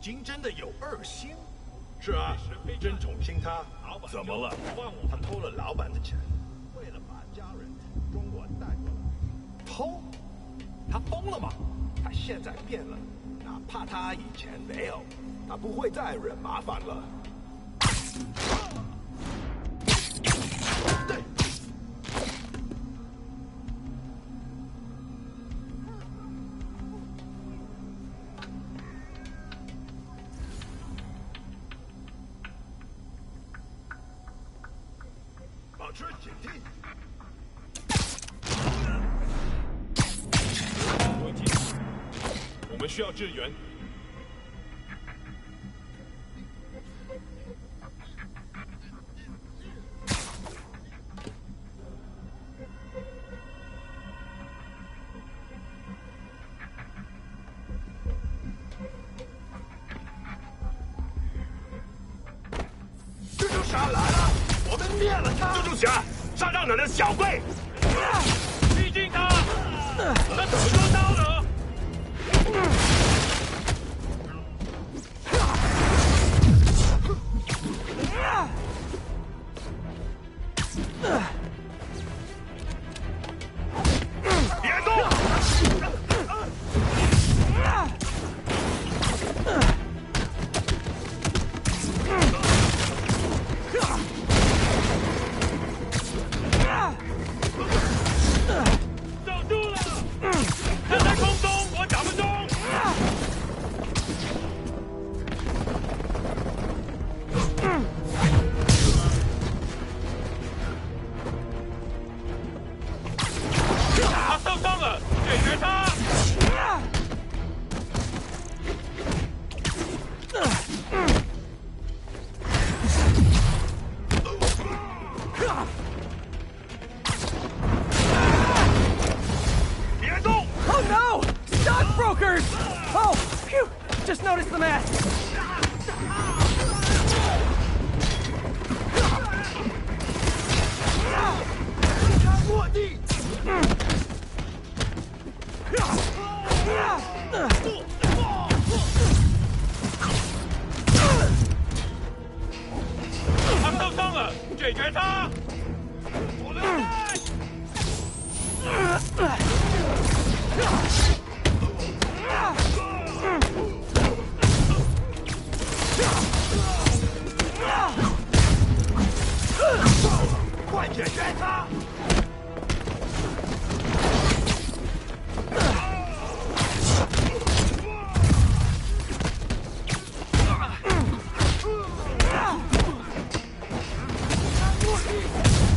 经真的有二心。是啊，真宠幸他。怎么了？他偷了老板的钱，为了把家人从中国带过来。偷？他疯了吗？他现在变了，哪怕他以前没有，他不会再惹麻烦了。对。保持警惕。问题，我们需要支援。蜘蛛侠来了，我们灭了他！蜘蛛侠，杀到哪的小鬼！逼近他！他怎么做到的？别动！守住了！他在空中，我打不中。他受伤了，解决他！别动！ Oh no! Stockbrokers! Oh, phew! Just noticed the mask. 他落地。他受伤了，解决他！我留在。快解决他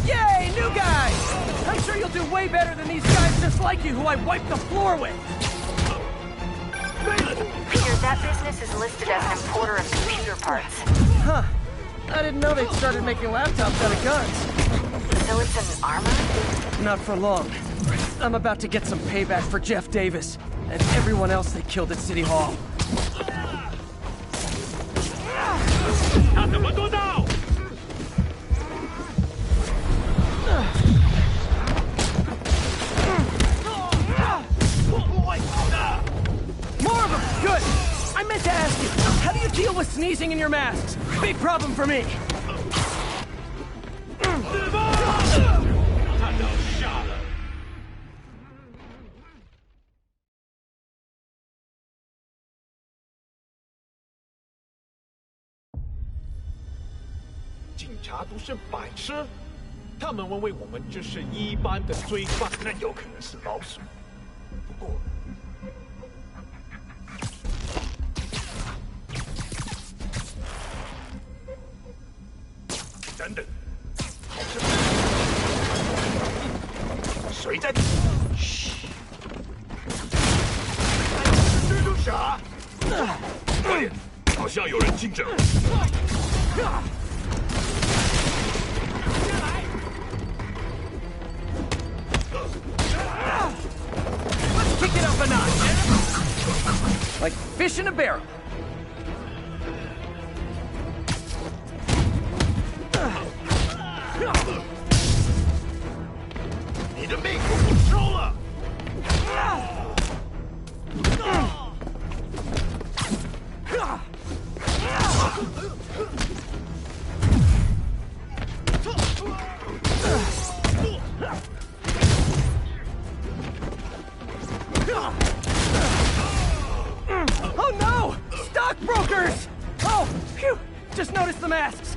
！Yay, new guys! I'm sure you'll do way better than these guys just like you who I wiped the floor with. Peter, that business is listed as an importer of computer parts. Huh. I didn't know they'd started making laptops out of guns. So it's an armor? Not for long. I'm about to get some payback for Jeff Davis and everyone else they killed at City Hall. 他怎么做到？ More of them! Good! I meant to ask you, how do you deal with sneezing in your masks? Big problem for me. 自爆！看到吓了。警察都是白痴，他们认为我们只是一般的罪犯，那有可能是老鼠。不过，等等，好像谁在？嘘，蜘蛛侠，快点，好像有人近着。 Let's kick it up a notch. Like fish in a barrel. Stockbrokers! Oh, phew! Just noticed the masks.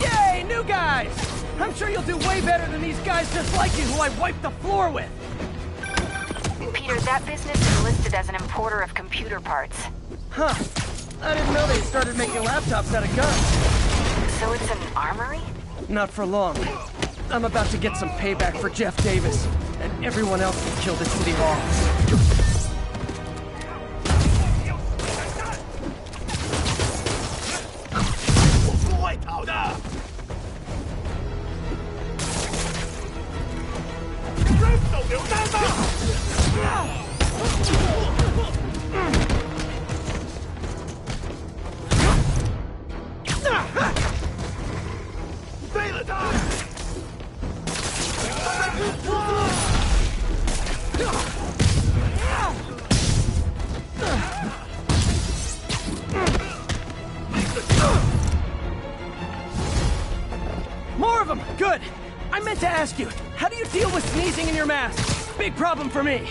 Yay, new guys! I'm sure you'll do way better than these guys just like you who I wiped the floor with. Peter, that business is listed as an importer of computer parts. Huh. I didn't know they started making laptops out of guns. So it's an armory? Not for long. I'm about to get some payback for Jeff Davis and everyone else who killed at City Hall. 不会逃的。扔手榴弹吧！废了他！ More of them! Good! I meant to ask you, how do you deal with sneezing in your mask? Big problem for me.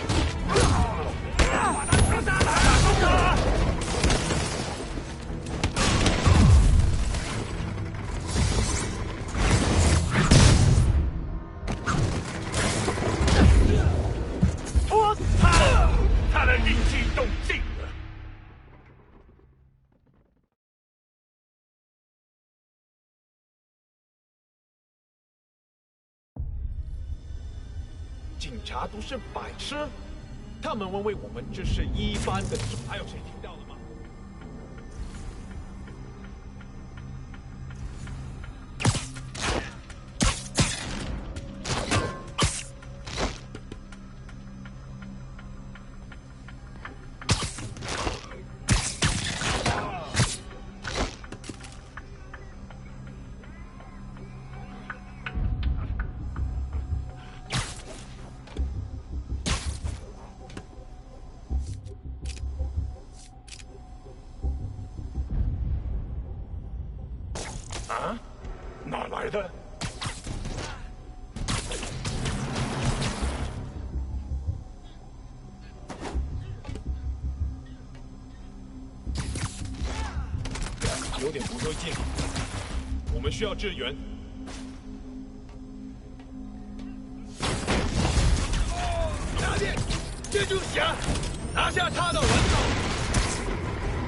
我操！他的灵机动静了。 警察都是白痴，他们认为我们只是一般的。还有谁听到了吗？啊？哪来的？有点不对劲，我们需要支援。大电，蜘蛛侠，拿下他的人头。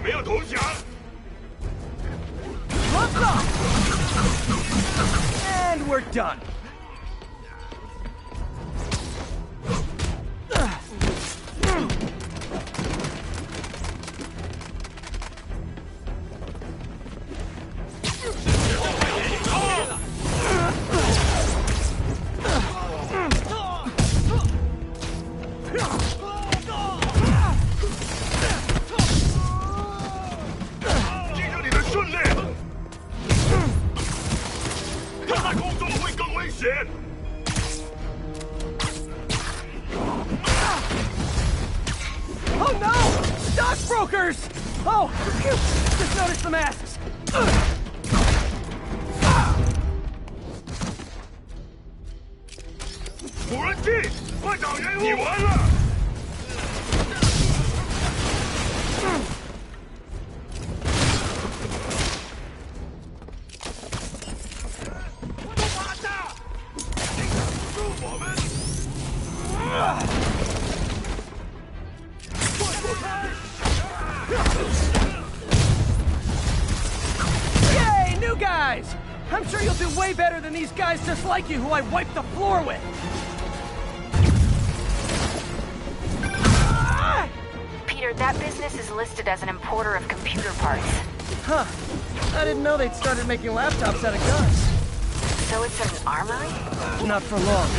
没有投降。 Let's go! And we're done. Oh no! Stockbrokers! Oh, phew. Just noticed the masks. 无人机，快找援护！你完了！我们。 Yay, new guys! I'm sure you'll do way better than these guys just like you who I wiped the floor with! Peter, that business is listed as an importer of computer parts. Huh. I didn't know they'd started making laptops out of guns. So it's an armory? Not for long.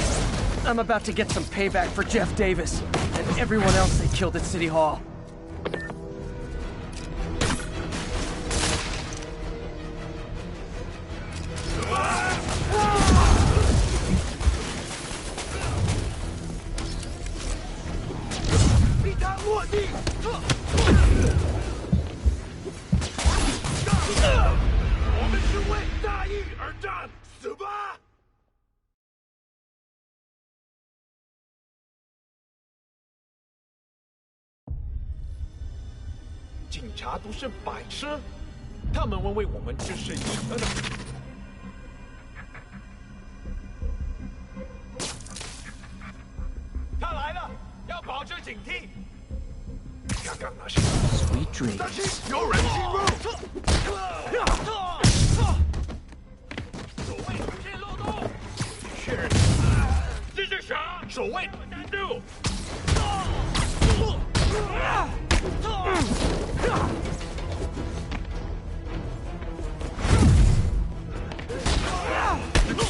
I'm about to get some payback for Jeff Davis and everyone else they killed at City Hall.警察都是白痴，他们为我们这是赢了的。他来了，要保持警惕。刚刚那是 Sweet dreams. 有人进入。守卫出现漏洞。确认，这是啥？守卫站住！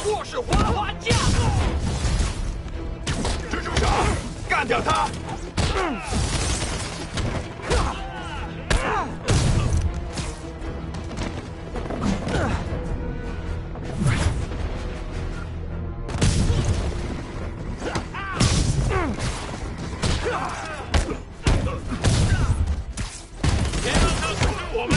我是滑滑架，蜘蛛侠，干掉他！别让他阻止我们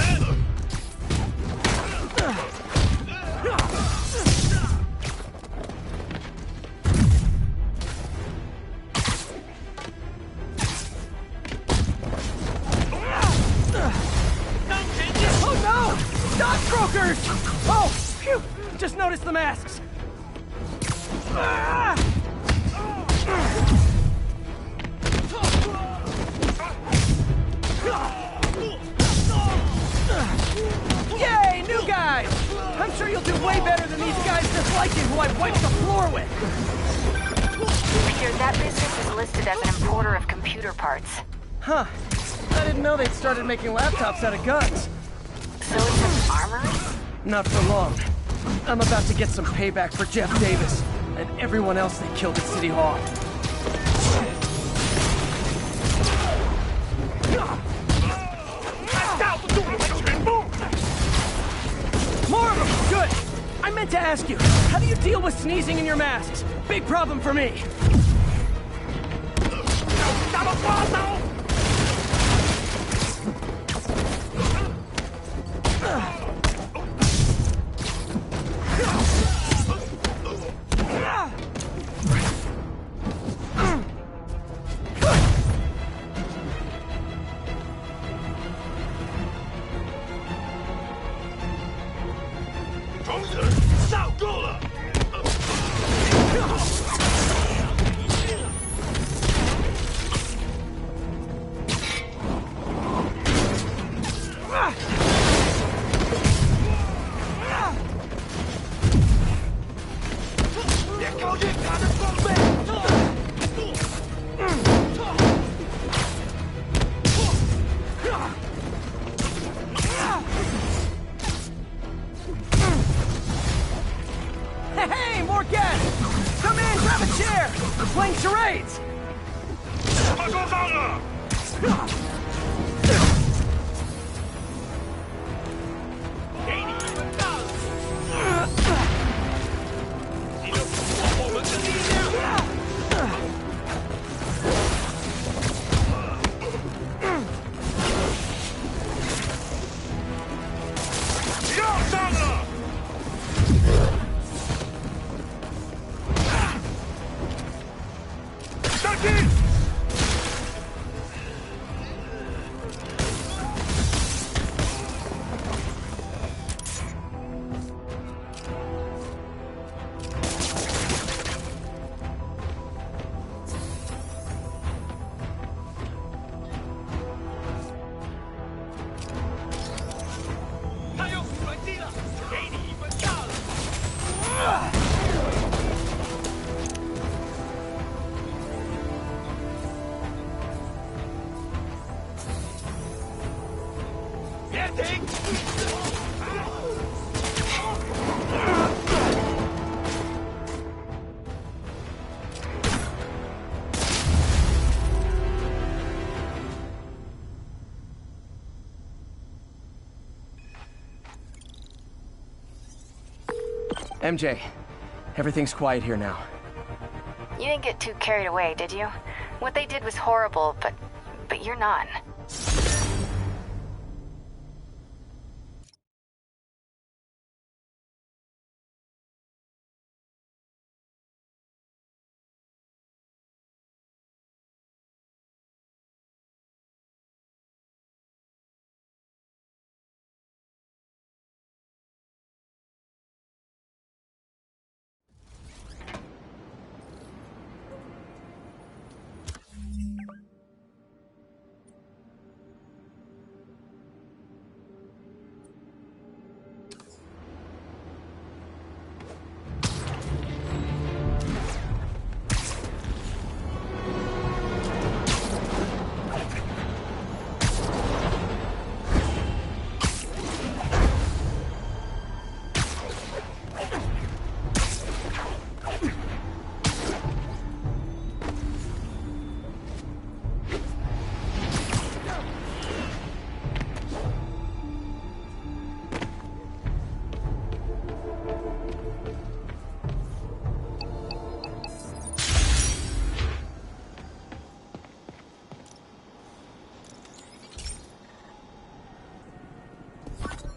！Oh no! Stockbrokers! Oh, phew! Just noticed the masks. Ah! Yay, new guys! I'm sure you'll do way better than these guys just like you who I wiped the floor with. Peter, that business is listed as an importer of computer parts. Huh. I didn't know they'd started making laptops out of guns. So it's an armory? Not for long. I'm about to get some payback for Jeff Davis and everyone else they killed at City Hall. More of them! Good! I meant to ask you, how do you deal with sneezing in your masks? Big problem for me. Hey, more guests! Come in, grab a chair! We're playing charades! 他说上了。给你一份大礼，你能俘获我们的力量。要上了。上去！别停！ MJ, everything's quiet here now. You didn't get too carried away, did you? What they did was horrible, but you're not.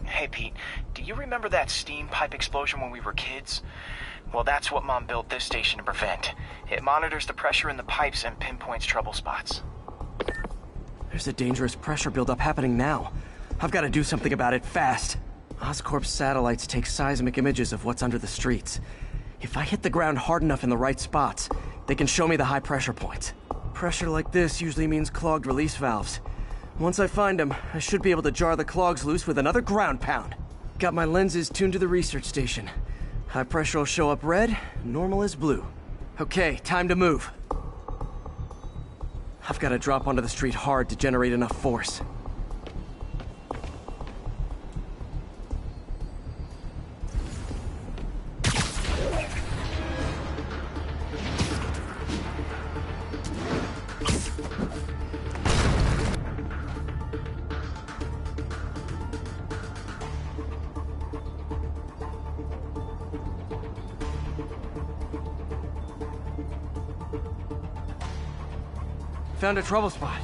Hey, Pete, do you remember that steam pipe explosion when we were kids? Well, that's what Mom built this station to prevent. It monitors the pressure in the pipes and pinpoints trouble spots. There's a dangerous pressure buildup happening now. I've got to do something about it fast. Oscorp's satellites take seismic images of what's under the streets. If I hit the ground hard enough in the right spots, they can show me the high pressure points. Pressure like this usually means clogged release valves. Once I find them, I should be able to jar the clogs loose with another ground pound. Got my lenses tuned to the research station. High pressure will show up red, normal is blue. Okay, time to move. I've got to drop onto the street hard to generate enough force. Found a trouble spot.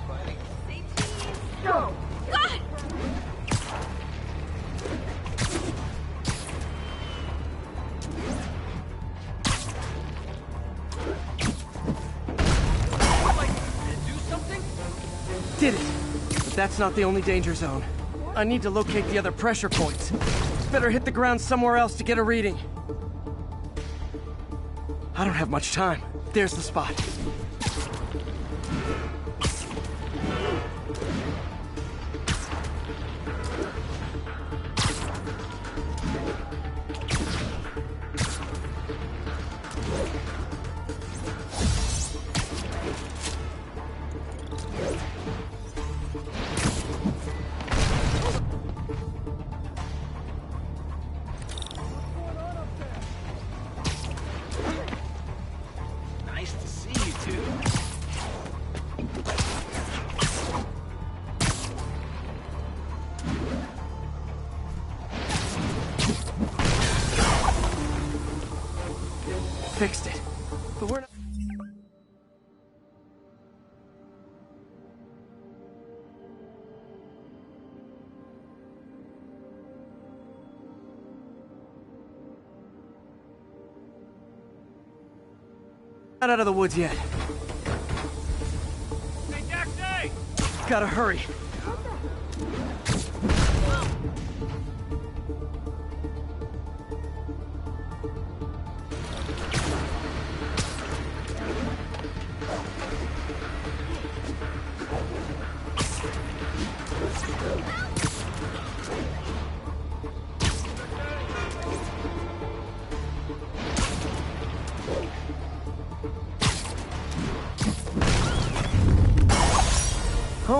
Go! God! Do something? Did it! But that's not the only danger zone. I need to locate the other pressure points. Better hit the ground somewhere else to get a reading. I don't have much time. There's the spot. Nice to see you two. Fixed it. But we're not... Not out of the woods yet. Hey, Daxter! Gotta hurry.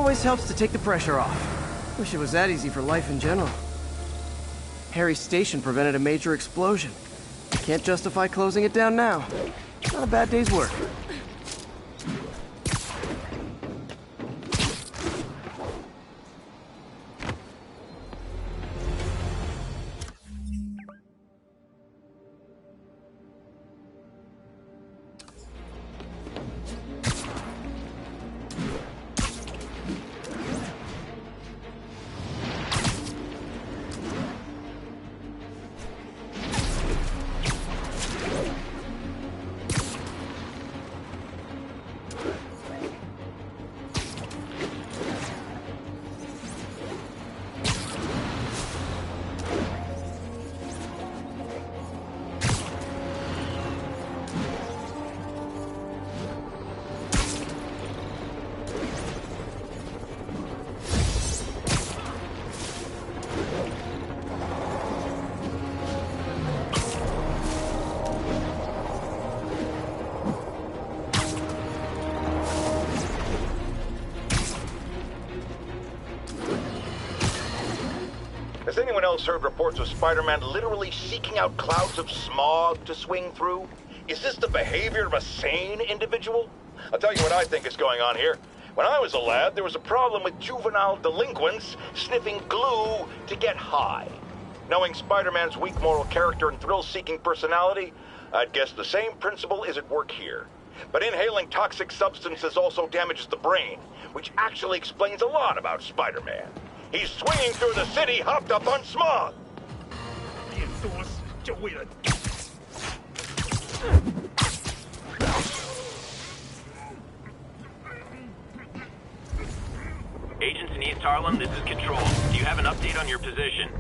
always helps to take the pressure off. Wish it was that easy for life in general. Harry's station prevented a major explosion. Can't justify closing it down now. Not a bad day's work. Has anyone else heard reports of Spider-Man literally seeking out clouds of smog to swing through? Is this the behavior of a sane individual? I'll tell you what I think is going on here. When I was a lad, there was a problem with juvenile delinquents sniffing glue to get high. Knowing Spider-Man's weak moral character and thrill-seeking personality, I'd guess the same principle is at work here. But inhaling toxic substances also damages the brain, which actually explains a lot about Spider-Man. He's swinging through the city hopped up on smog. 变多时就为了 Agents in East Harlem, this is Control. Do you have an update on your position?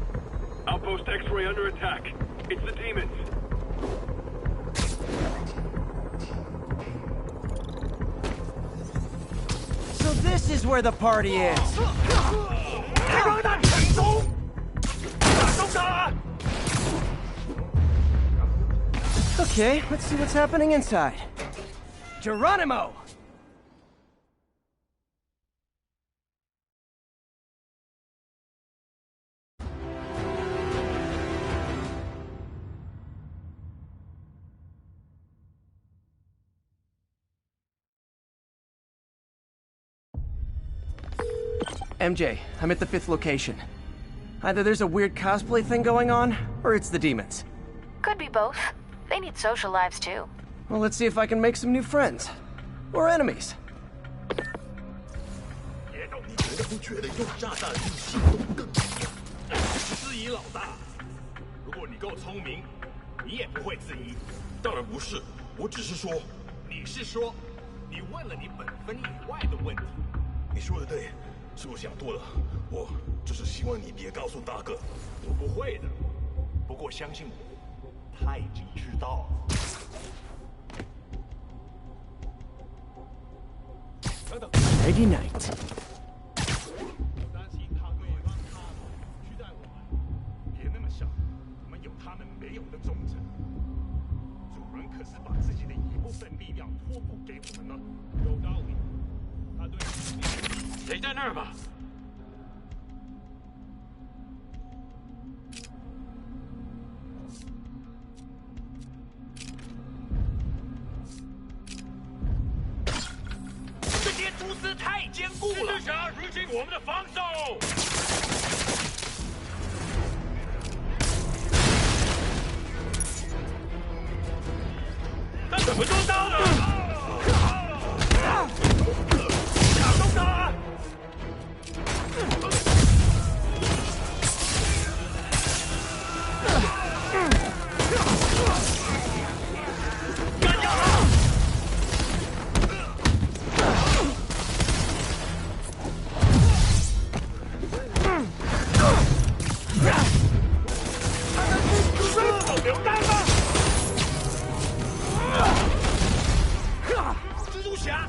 Outpost X-Ray under attack. It's the demons. So this is where the party is. 开放弹成功，打中他！ Okay, let's see what's happening inside. Geronimo! MJ, I'm at the 5th location. Either there's a weird cosplay thing going on, or it's the demons. Could be both. They need social lives too. Well, let's see if I can make some new friends. Or enemies. 你觉得不觉得用炸弹比行动更重要？质疑老大，如果你够聪明，你也不会质疑。当然不是，我只是说，你是说，你问了你本分以外的问题。你说的对，是我想多了。我只是希望你别告诉大哥。我不会的，不过相信我，他已经知道了。等等。 Ready night. 担心他对方他取代我们，别那么想，我们有他们没有的忠诚。主人可是把自己的一部分力量托付给我们了，有道理。他对谁在那儿吧？这些蛛丝太坚固了。蜘蛛侠入侵我们的防守。 他怎么做到的？打中他！干掉他！手榴弹吗？ 蜘蛛侠，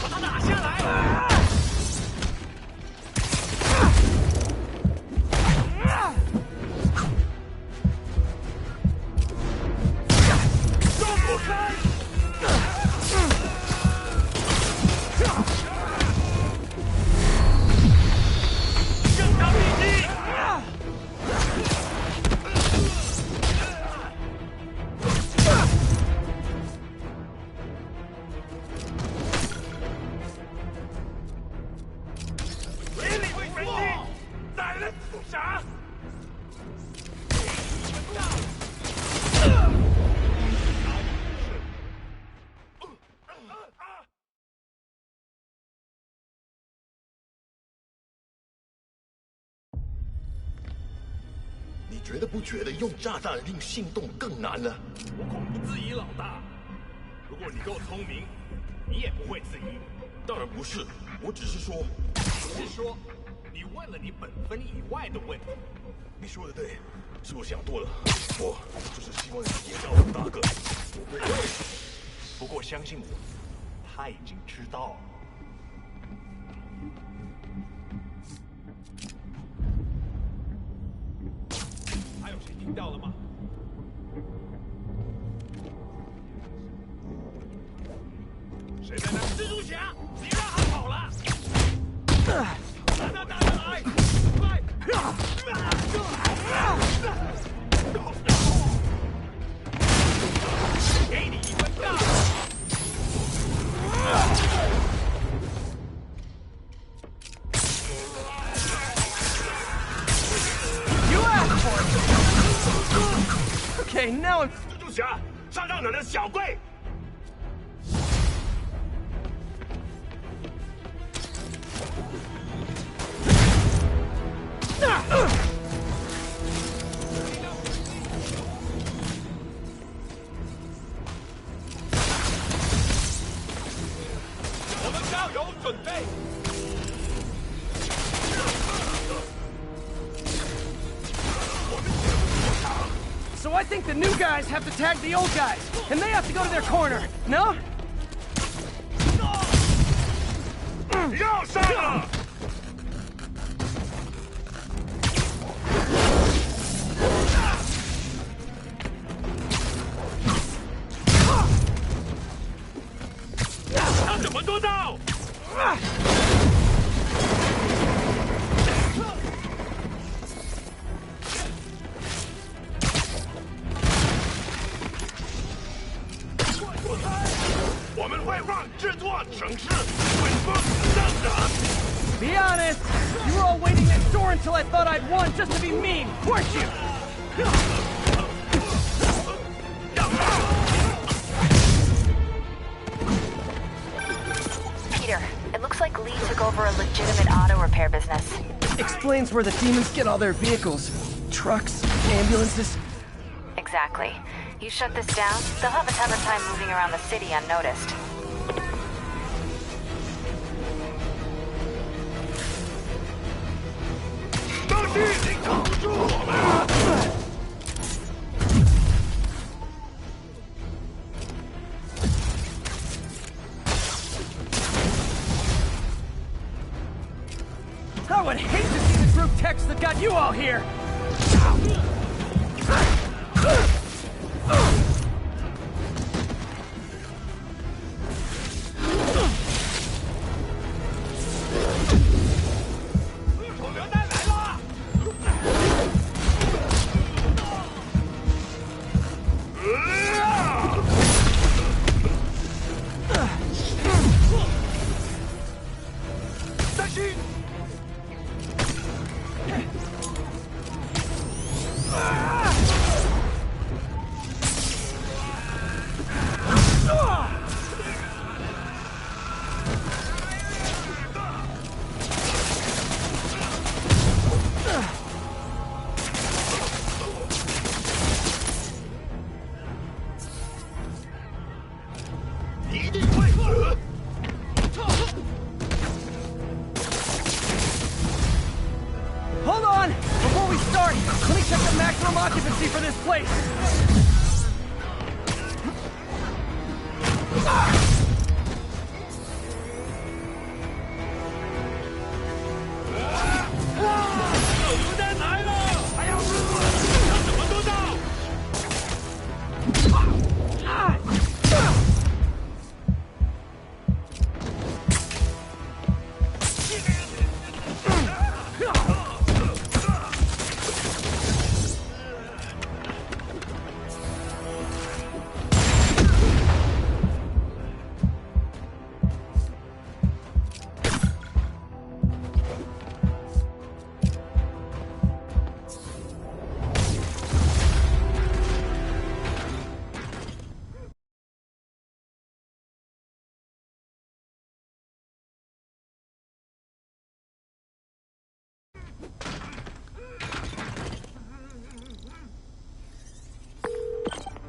把他打下来！让我开！觉得用炸弹令心动更难呢？我恐不质疑老大。如果你够聪明，你也不会质疑。当然不是，我只是说，你问了你本分以外的问题。你说的对，是我想多了。我就是希望你也找老大哥。不过相信我，他已经知道了。还有谁听到了吗？谁在那？蜘蛛侠，你让他跑了！打来！快！给你一分大！Okay, now I'm... 蜘蛛侠，杀掉你的小鬼！我们加油，准备！ So I think the new guys have to tag the old guys, and they have to go to their corner, no? 要杀了！他怎么做到？ 我们会让这座城市稳步上涨。 Be honest, you were all waiting next door until I thought I'd won just to be mean, weren't you? Peter, it looks like Lee took over a legitimate auto repair business. Explains where the demons get all their vehicles. Trucks, ambulances. Exactly. You shut this down, they'll have a ton of time moving around the city unnoticed. I would hate to see the group text that got you all here. Hold on! Before we start, let me check the maximum occupancy for this place.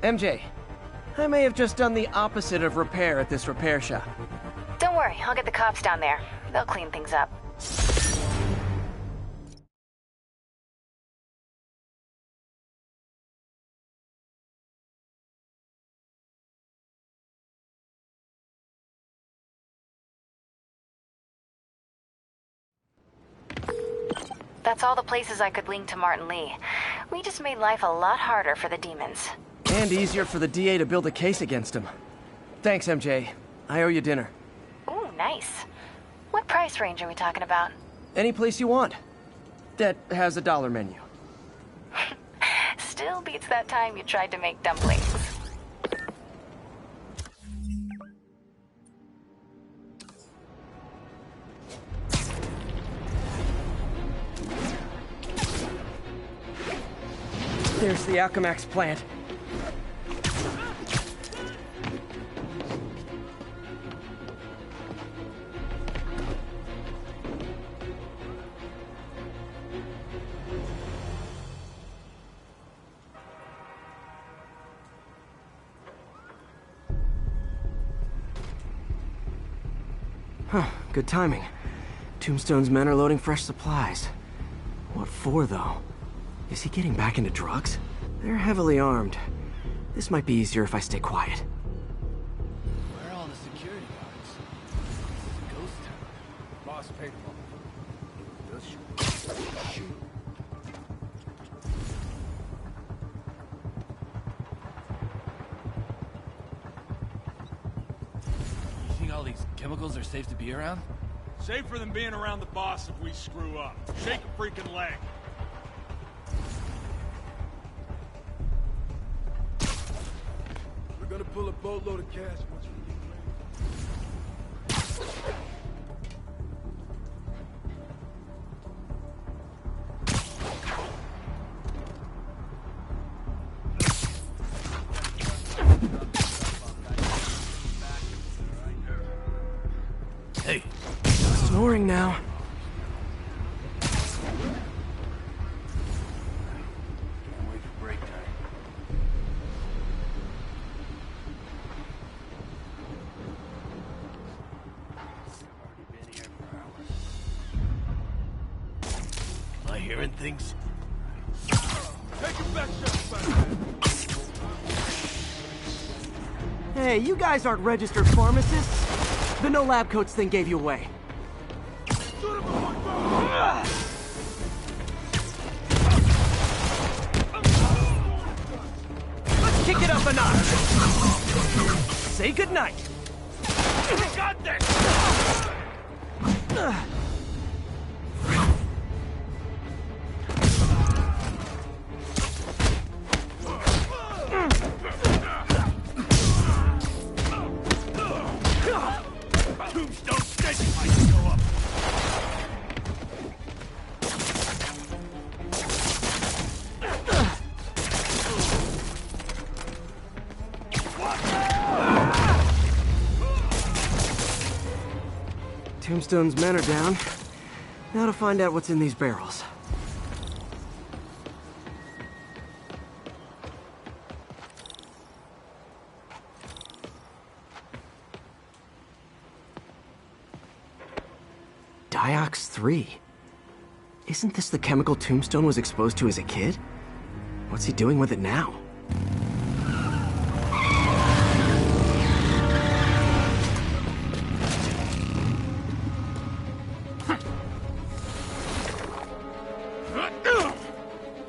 MJ, I may have just done the opposite of repair at this repair shop. Don't worry, I'll get the cops down there. They'll clean things up. That's all the places I could link to Martin Lee. We just made life a lot harder for the demons. And easier for the DA to build a case against him. Thanks, MJ. I owe you dinner. Ooh, nice. What price range are we talking about? Any place you want. That has a dollar menu. Still beats that time you tried to make dumplings. There's the Alchemax plant. Huh, good timing. Tombstone's men are loading fresh supplies. What for, though? Is he getting back into drugs? They're heavily armed. This might be easier if I stay quiet. Where are all the security guards? It's a ghost town. Boss paid them all. Does shoot. You think all these chemicals are safe to be around? Safer than being around the boss if we screw up. Shake a freaking leg. We're gonna pull a boatload of cash once we get ready. Hey. Snoring now. Can't wait for break time. Already been here for hours. Am I hearing things? Take your best shot, Batman. Hey, you guys aren't registered pharmacists. The no lab coats thing gave you away. Let's kick it up a notch. Say goodnight. We got this! Tombstone steady might show up. Tombstone's men are down. Now to find out what's in these barrels. Diox 3. Isn't this the chemical Tombstone was exposed to as a kid? What's he doing with it now?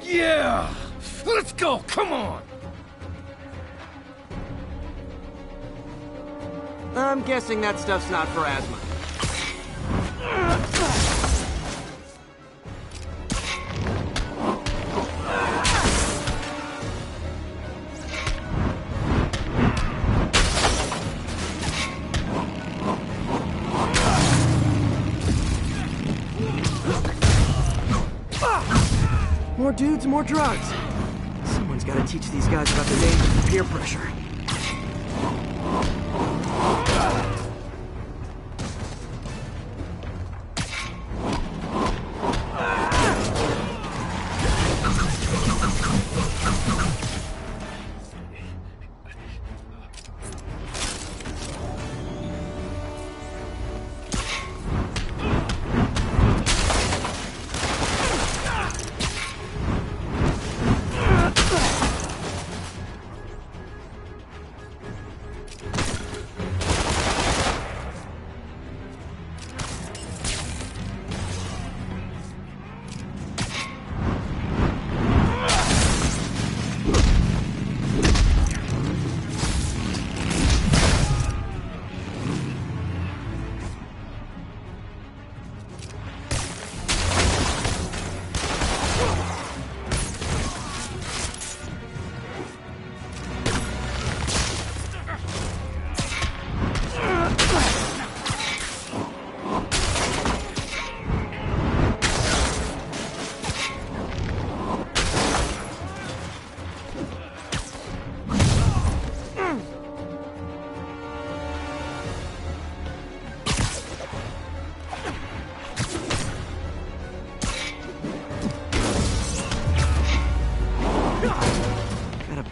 Yeah! Let's go! Come on! I'm guessing that stuff's not for asthma. More dudes, more drugs. Someone's got to teach these guys about the dangers of peer pressure.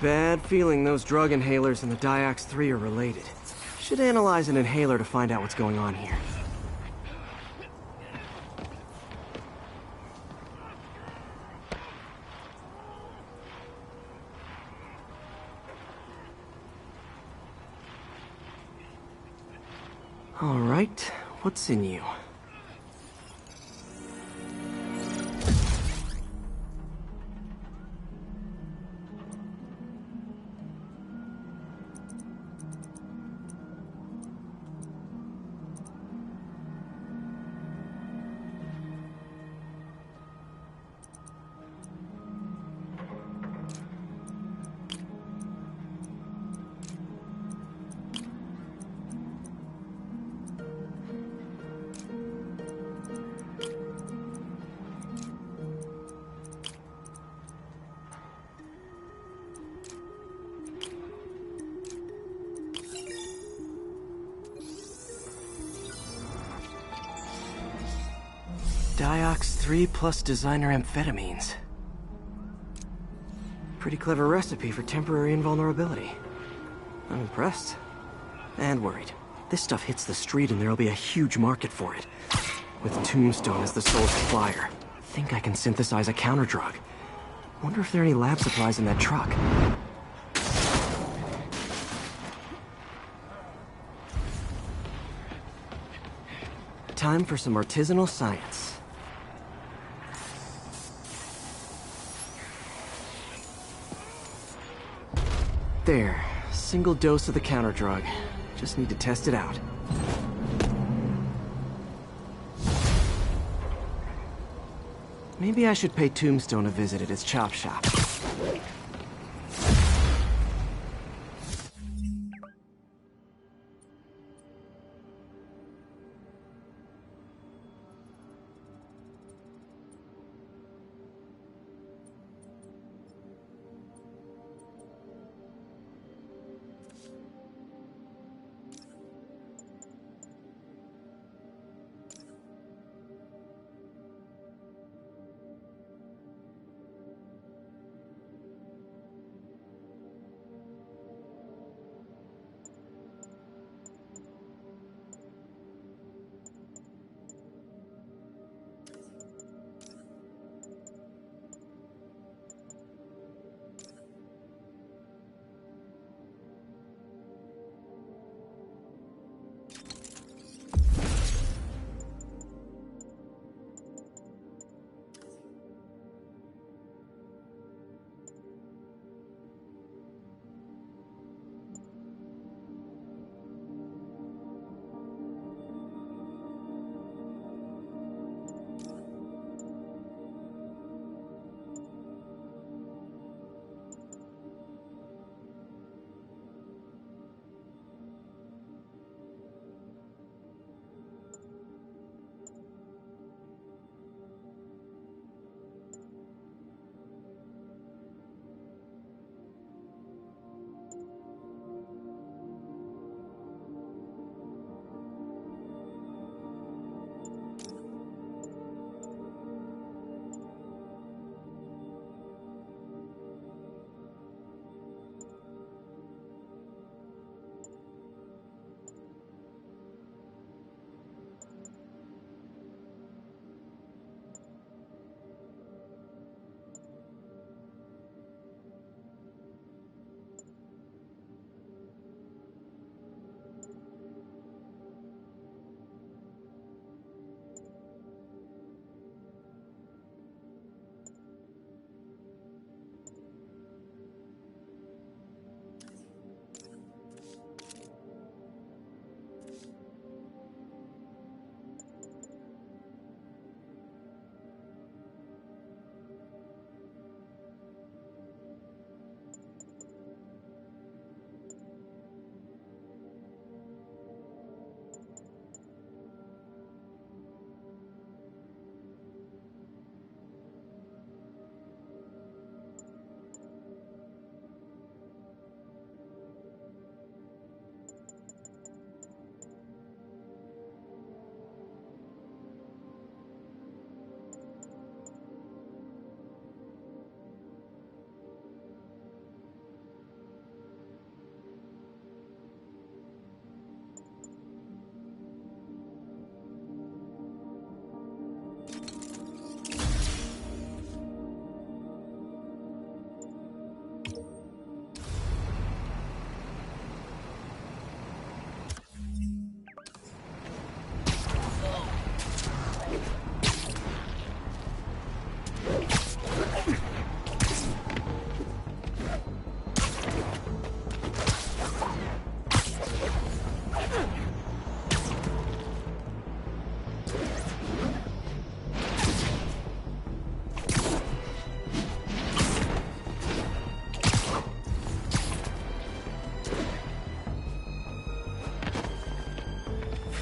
Bad feeling those drug inhalers and the Diox 3 are related. Should analyze an inhaler to find out what's going on here. All right, what's in you? Diox 3 plus designer amphetamines. Pretty clever recipe for temporary invulnerability. I'm impressed. And worried. This stuff hits the street and there'll be a huge market for it. With Tombstone as the sole supplier. Think I can synthesize a counter-drug. Wonder if there are any lab supplies in that truck. Time for some artisanal science. There. Single dose of the counter drug. Just need to test it out. Maybe I should pay Tombstone a visit at his chop shop.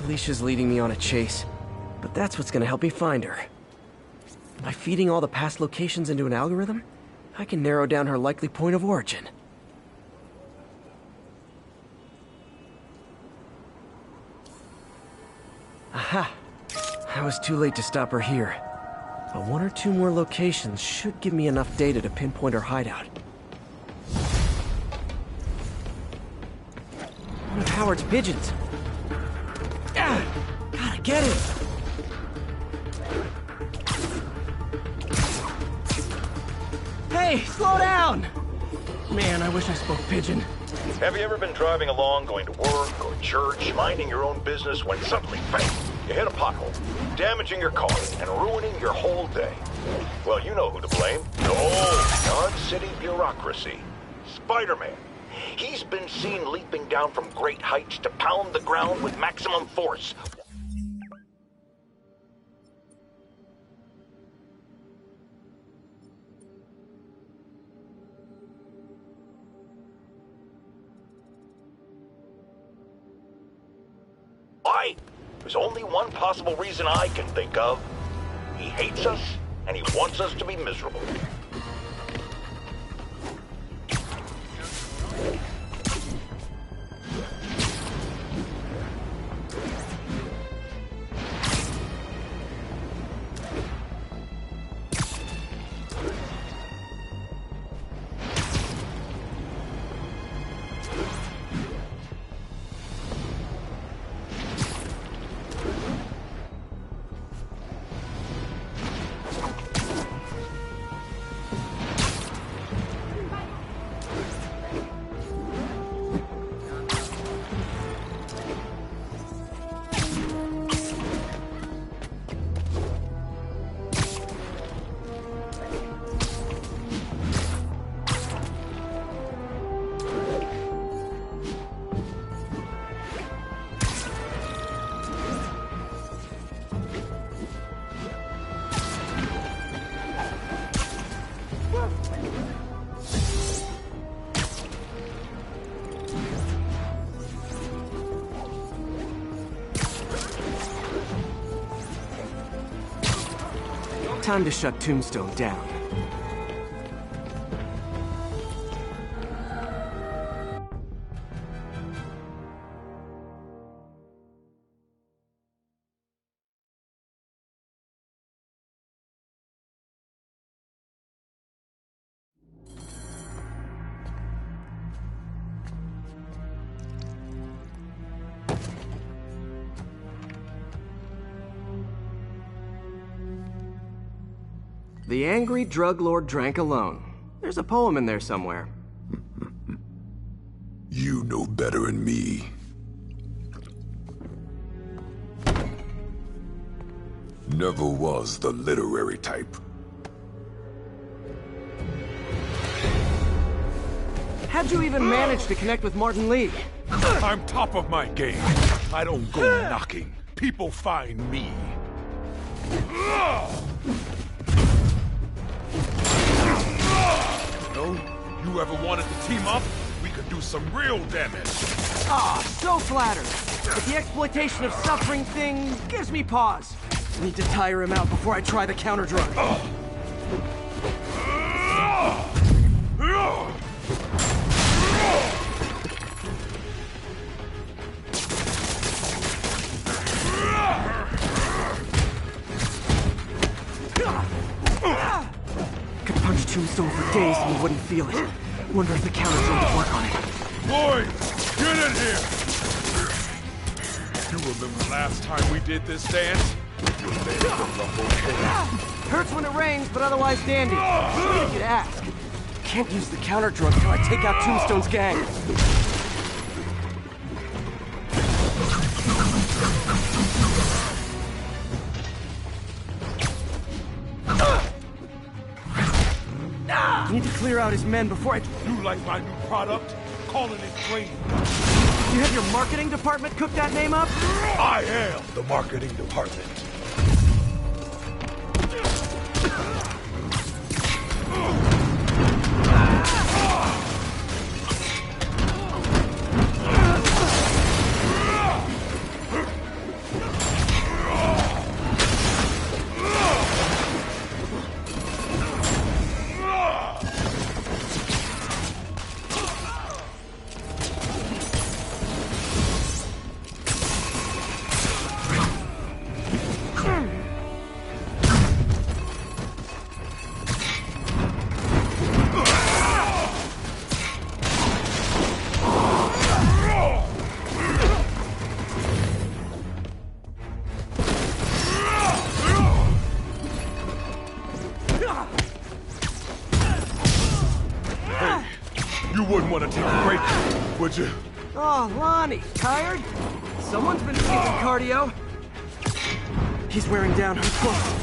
Felicia's leading me on a chase, but that's what's gonna help me find her. By feeding all the past locations into an algorithm, I can narrow down her likely point of origin. Aha! I was too late to stop her here. But one or two more locations should give me enough data to pinpoint her hideout. One of Howard's pigeons. Ah! Gotta get it! Hey, slow down! Man, I wish I spoke pigeon. Have you ever been driving along, going to work or church, minding your own business, when suddenly, bang, you hit a pothole, damaging your car and ruining your whole day? Well, you know who to blame. The old Dodge City bureaucracy. Spider-Man. He's been seen leaping down from great heights to pound the ground with maximum force. Why? There's only one possible reason I can think of. He hates us, and he wants us to be miserable. Time to shut Tombstone down. The angry drug lord drank alone. There's a poem in there somewhere. You know better than me. Never was the literary type. How'd you even manage to connect with Martin Lee? I'm top of my game. I don't go knocking. People find me. No? You ever wanted to team up? We could do some real damage. Ah, so flattered. But the exploitation of suffering thing gives me pause. Need to tire him out before I try the counter drug. Could punch Tombstone for days and he wouldn't feel it. Wonder if the counter drug would work on it. Boy, get in here! You remember last time we did this dance? You made it from the whole thing. Hurts when it rains, but otherwise dandy. I could ask. Can't use the counter drug till I take out Tombstone's gang. Need to clear out his men before I... You like my new product? Calling it green. You have your marketing department cook that name up? I am the marketing department. would you? Oh, Lonnie, tired? Someone's been skipping cardio. He's wearing down. I'm close.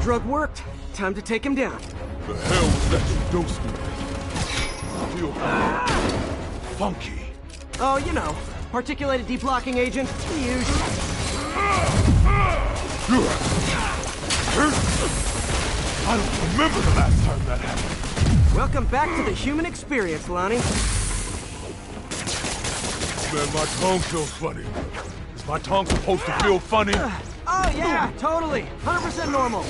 Drug worked. Time to take him down. The hell was that you dosed me? Feel funky. Oh, you know, particulated deblocking agent. The usual. I don't remember the last time that happened. Welcome back to the human experience, Lonnie. Man, my tongue feels funny. Is my tongue supposed to feel funny? Oh, yeah, totally. 100% normal.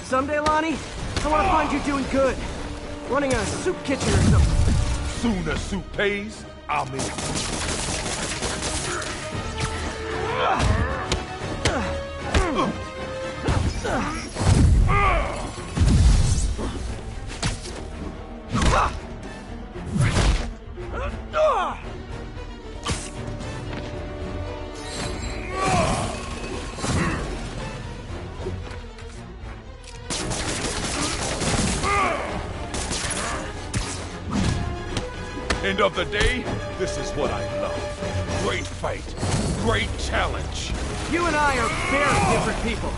Someday, Lonnie, I want to find you doing good. Running a soup kitchen or something. Soon as soup pays, I'm in. End of the day, this is what I love. Great fight, great challenge. You and I are very different people.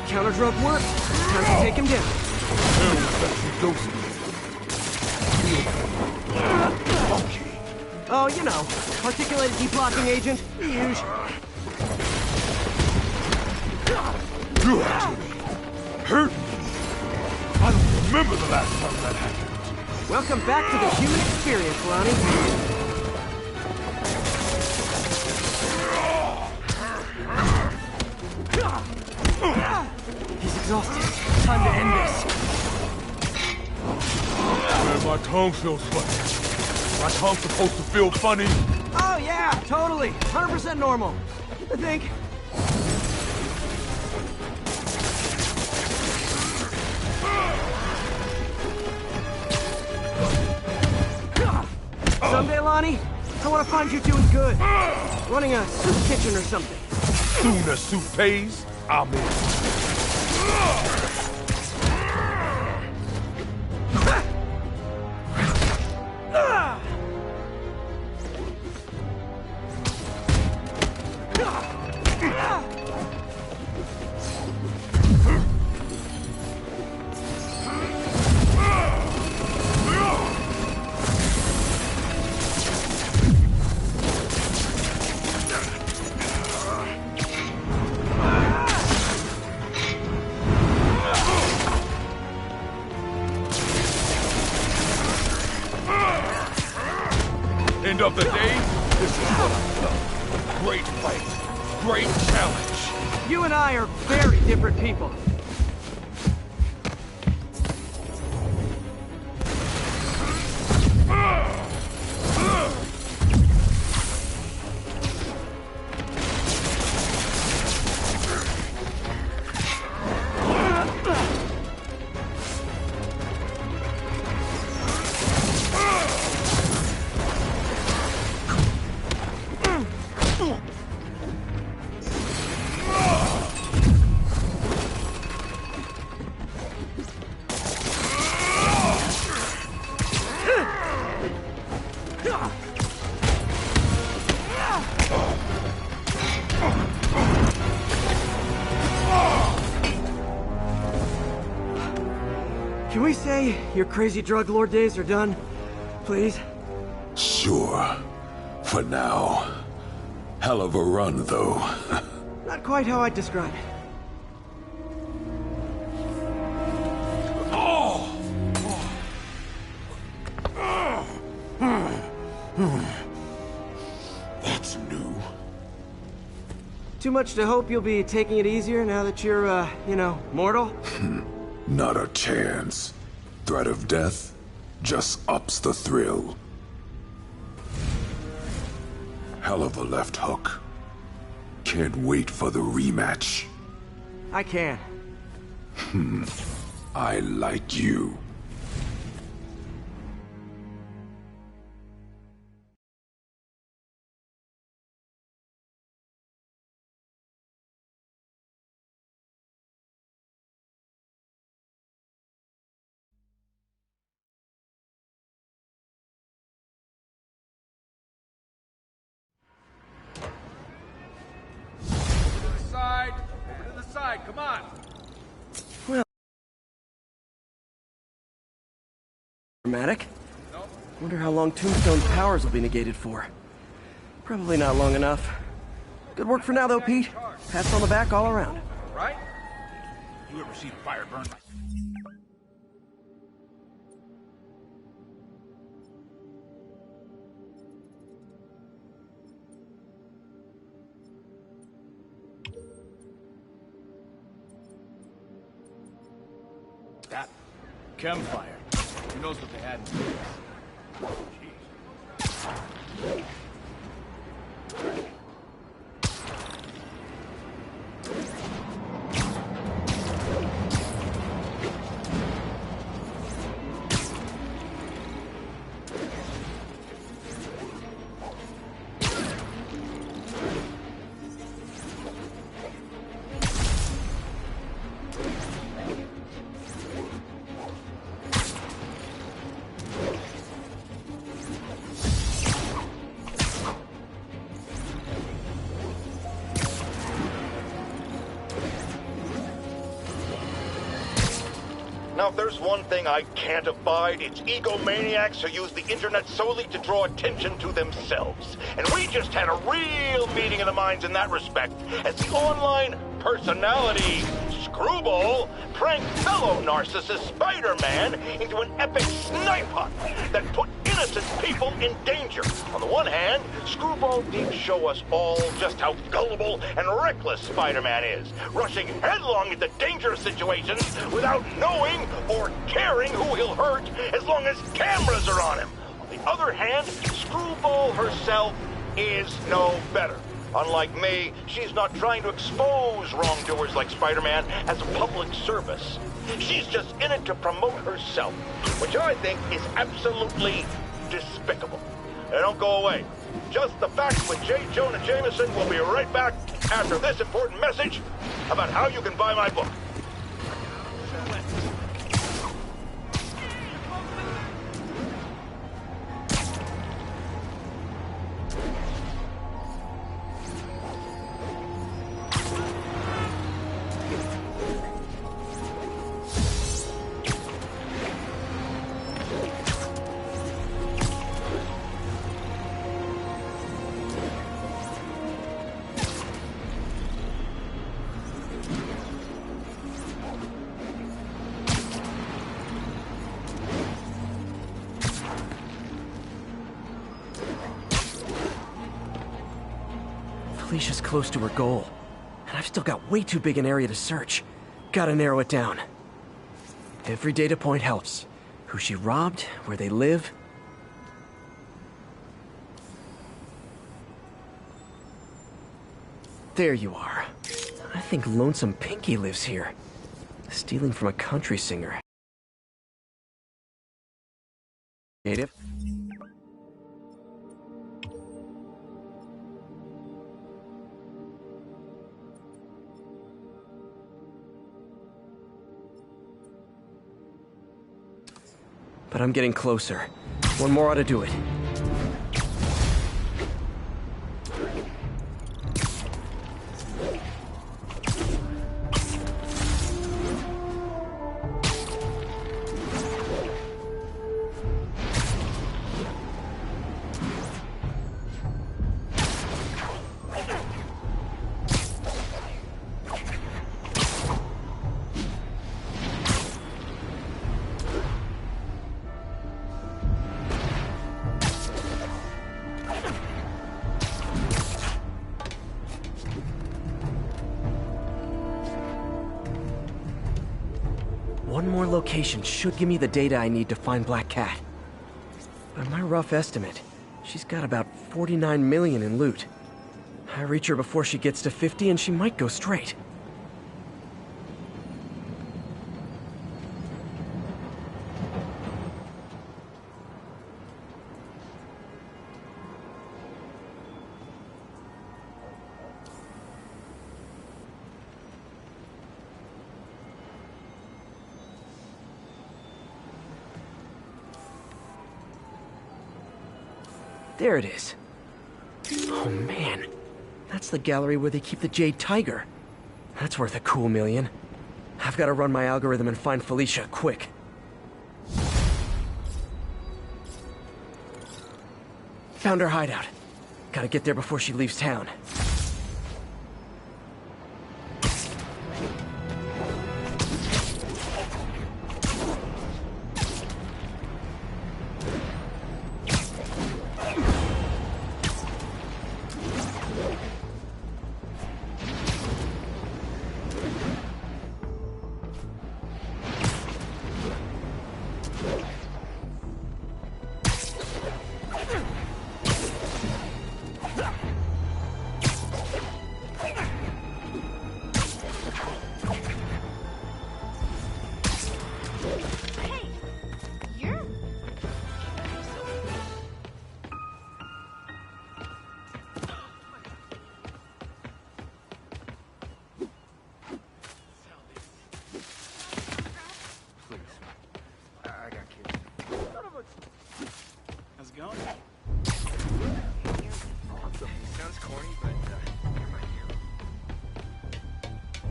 Counter drug work. Time to take him down. Hell was that you dosed me? Funky. Oh, you know, particulated deblocking agent. The usual. You actually hurt me. I don't remember the last time that happened. Welcome back to the human experience, Lonnie. He's exhausted. Time to end this. Man, my tongue feels funny. My tongue's supposed to feel funny. Oh, yeah, totally. 100% normal. I think. Someday, Lonnie, I want to find you doing good. Running a soup kitchen or something. Soon as soup pays, I'm in. End of the day, this is what I felt. Great fight. Great challenge. You and I are very different people. Can we say your crazy drug lord days are done? Please? Sure. For now. Hell of a run, though. Not quite how I'd describe it. That's new. Too much to hope you'll be taking it easier now that you're, mortal? Not a chance. Threat of death just ups the thrill. Hell of a left hook. Can't wait for the rematch. I can. I like you. Over to the side, come on! Well... dramatic. Wonder how long Tombstone's powers will be negated for. Probably not long enough. Good work for now, though, Pete. Pats on the back all around. Right? You ever seen fire burn like... That campfire. Who knows what they had in the Jeez. Now, if there's one thing I can't abide, it's egomaniacs who use the internet solely to draw attention to themselves. And we just had a real meeting of the minds in that respect, as the online personality Screwball pranked fellow narcissist Spider-Man into an epic snipe hunt that put innocent people in danger. On the one hand, Screwball did show us all just how gullible and reckless Spider-Man is, rushing headlong into dangerous situations without knowing or caring who he'll hurt as long as cameras are on him. On the other hand, Screwball herself is no better. Unlike me, she's not trying to expose wrongdoers like Spider-Man as a public service. She's just in it to promote herself, which I think is absolutely despicable. Now don't go away. Just the Facts with J. Jonah Jameson will be right back after this important message about how you can buy my book. Felicia's close to her goal, and I've still got way too big an area to search. Gotta narrow it down. Every data point helps. Who she robbed, where they live. There you are. I think Lonesome Pinky lives here. Stealing from a country singer. Native. But I'm getting closer. One more ought to do it. One more location should give me the data I need to find Black Cat. By my rough estimate, she's got about 49 million in loot. I reach her before she gets to 50 and she might go straight. There it is. Oh man, that's the gallery where they keep the Jade Tiger. That's worth a cool million. I've got to run my algorithm and find Felicia, quick. Found her hideout. Gotta get there before she leaves town.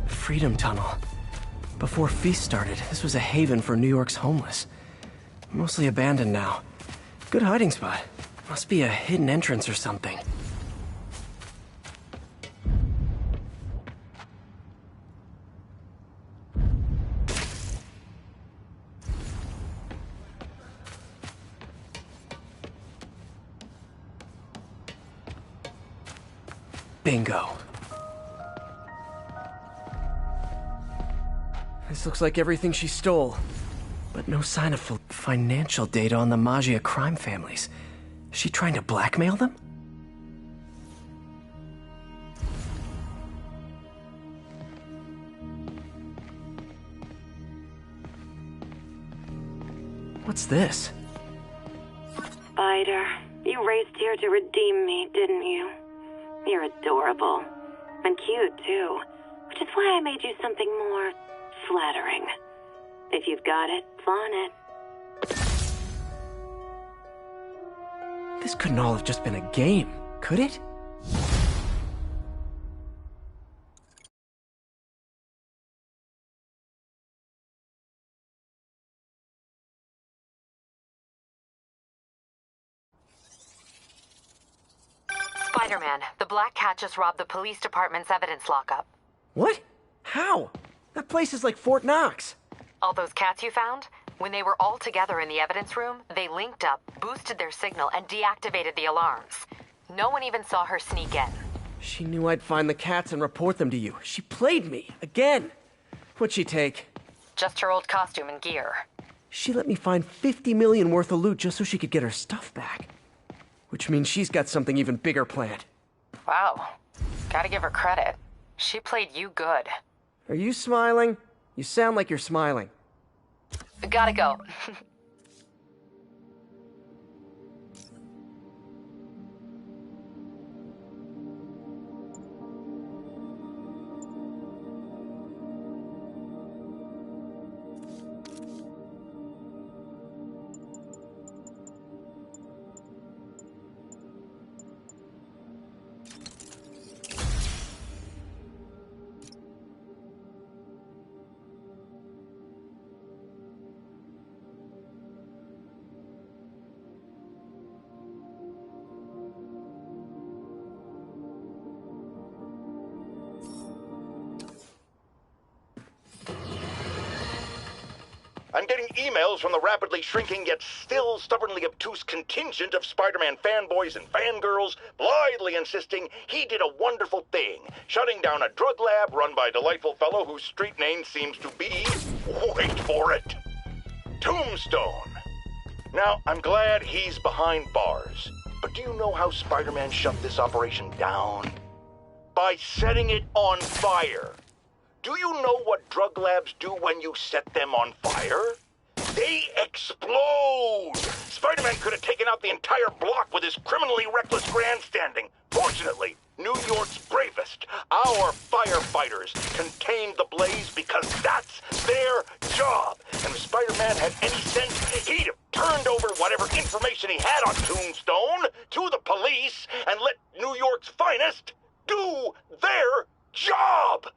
Freedom Tunnel. Before Feast started, this was a haven for New York's homeless. Mostly abandoned now. Good hiding spot. Must be a hidden entrance or something. Bingo. This looks like everything she stole. But no sign of financial data on the Maggia crime families. Is she trying to blackmail them? What's this? Spider, you raced here to redeem me, didn't you? You're adorable. And cute, too. Which is why I made you something more flattering. If you've got it, flaunt it. This couldn't all have just been a game, could it? Spider-Man, the Black Cat just robbed the police department's evidence lockup. What? How? That place is like Fort Knox. All those cats you found? When they were all together in the evidence room, they linked up, boosted their signal, and deactivated the alarms. No one even saw her sneak in. She knew I'd find the cats and report them to you. She played me, again. What'd she take? Just her old costume and gear. She let me find 50 million worth of loot just so she could get her stuff back. Which means she's got something even bigger planned. Wow. Gotta give her credit. She played you good. Are you smiling? You sound like you're smiling. Gotta go. I'm getting emails from the rapidly shrinking yet still stubbornly obtuse contingent of Spider-Man fanboys and fangirls blithely insisting he did a wonderful thing, shutting down a drug lab run by a delightful fellow whose street name seems to be, wait for it, Tombstone. Now, I'm glad he's behind bars, but do you know how Spider-Man shut this operation down? By setting it on fire. Do you know what drug labs do when you set them on fire? They explode! Spider-Man could have taken out the entire block with his criminally reckless grandstanding. Fortunately, New York's bravest, our firefighters, contained the blaze because that's their job. And if Spider-Man had any sense, he'd have turned over whatever information he had on Tombstone to the police and let New York's finest do their job.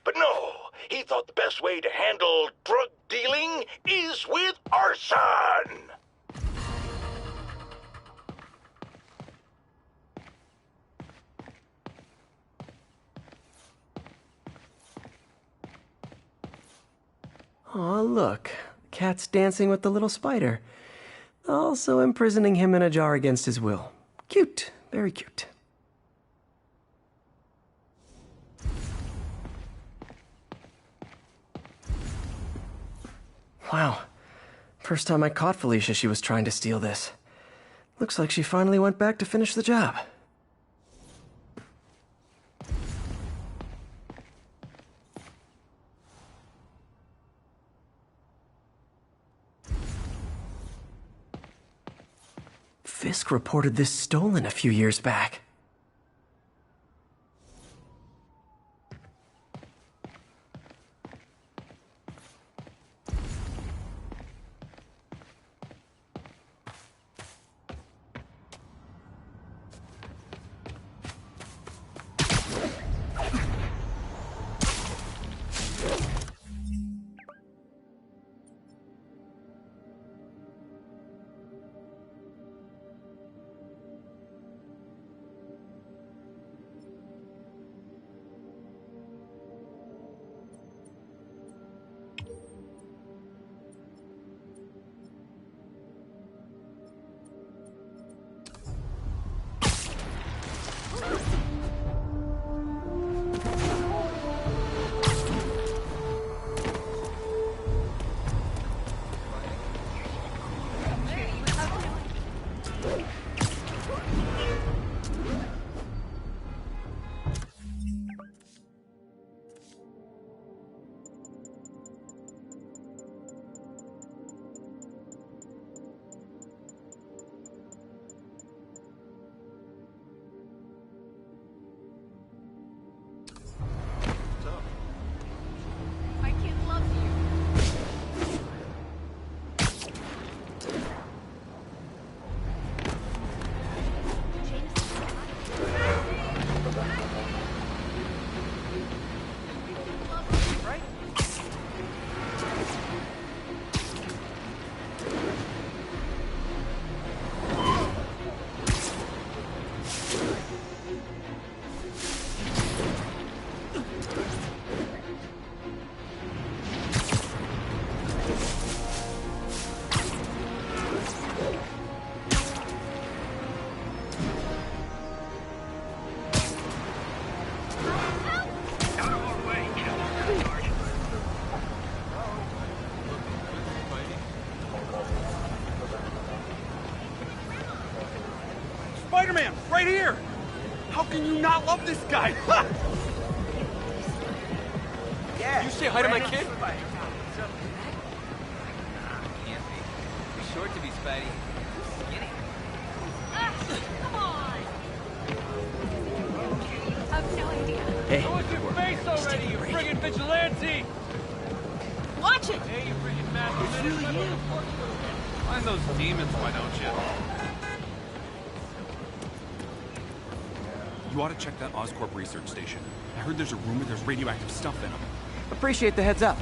But no, he thought the best way to handle drug dealing is with arson! Aw, look. Cat's dancing with the little spider. Also imprisoning him in a jar against his will. Cute. Very cute. Wow. First time I caught Felicia, she was trying to steal this. Looks like she finally went back to finish the job. Fisk reported this stolen a few years back. Spider-Man, right here! How can you not love this guy? Yeah. You say hi to my kid? Can't be. Too short to be Spidey. Skinny. Come on! I've no idea. Hey. I want your face already, you friggin' vigilante! Watch it! Hey, you friggin' master. It's really you. Find those demons, why don't you? You ought to check that Oscorp research station. I heard there's a rumor there's radioactive stuff in them. Appreciate the heads up.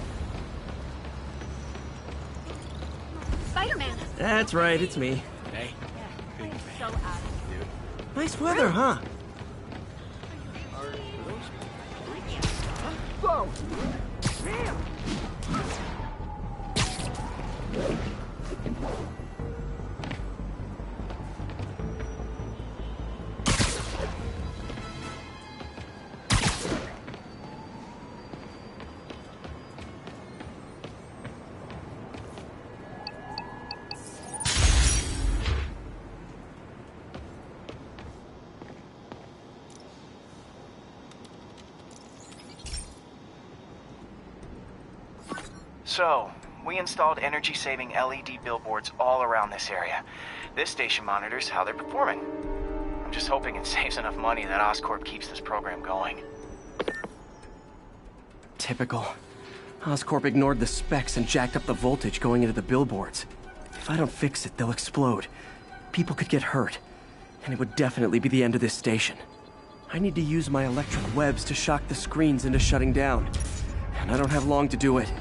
Spider-Man! That's right, it's me. Hey. So out of here. Nice weather, huh? Whoa! So, we installed energy-saving LED billboards all around this area. This station monitors how they're performing. I'm just hoping it saves enough money that Oscorp keeps this program going. Typical. Oscorp ignored the specs and jacked up the voltage going into the billboards. If I don't fix it, they'll explode. People could get hurt. And it would definitely be the end of this station. I need to use my electric webs to shock the screens into shutting down. And I don't have long to do it.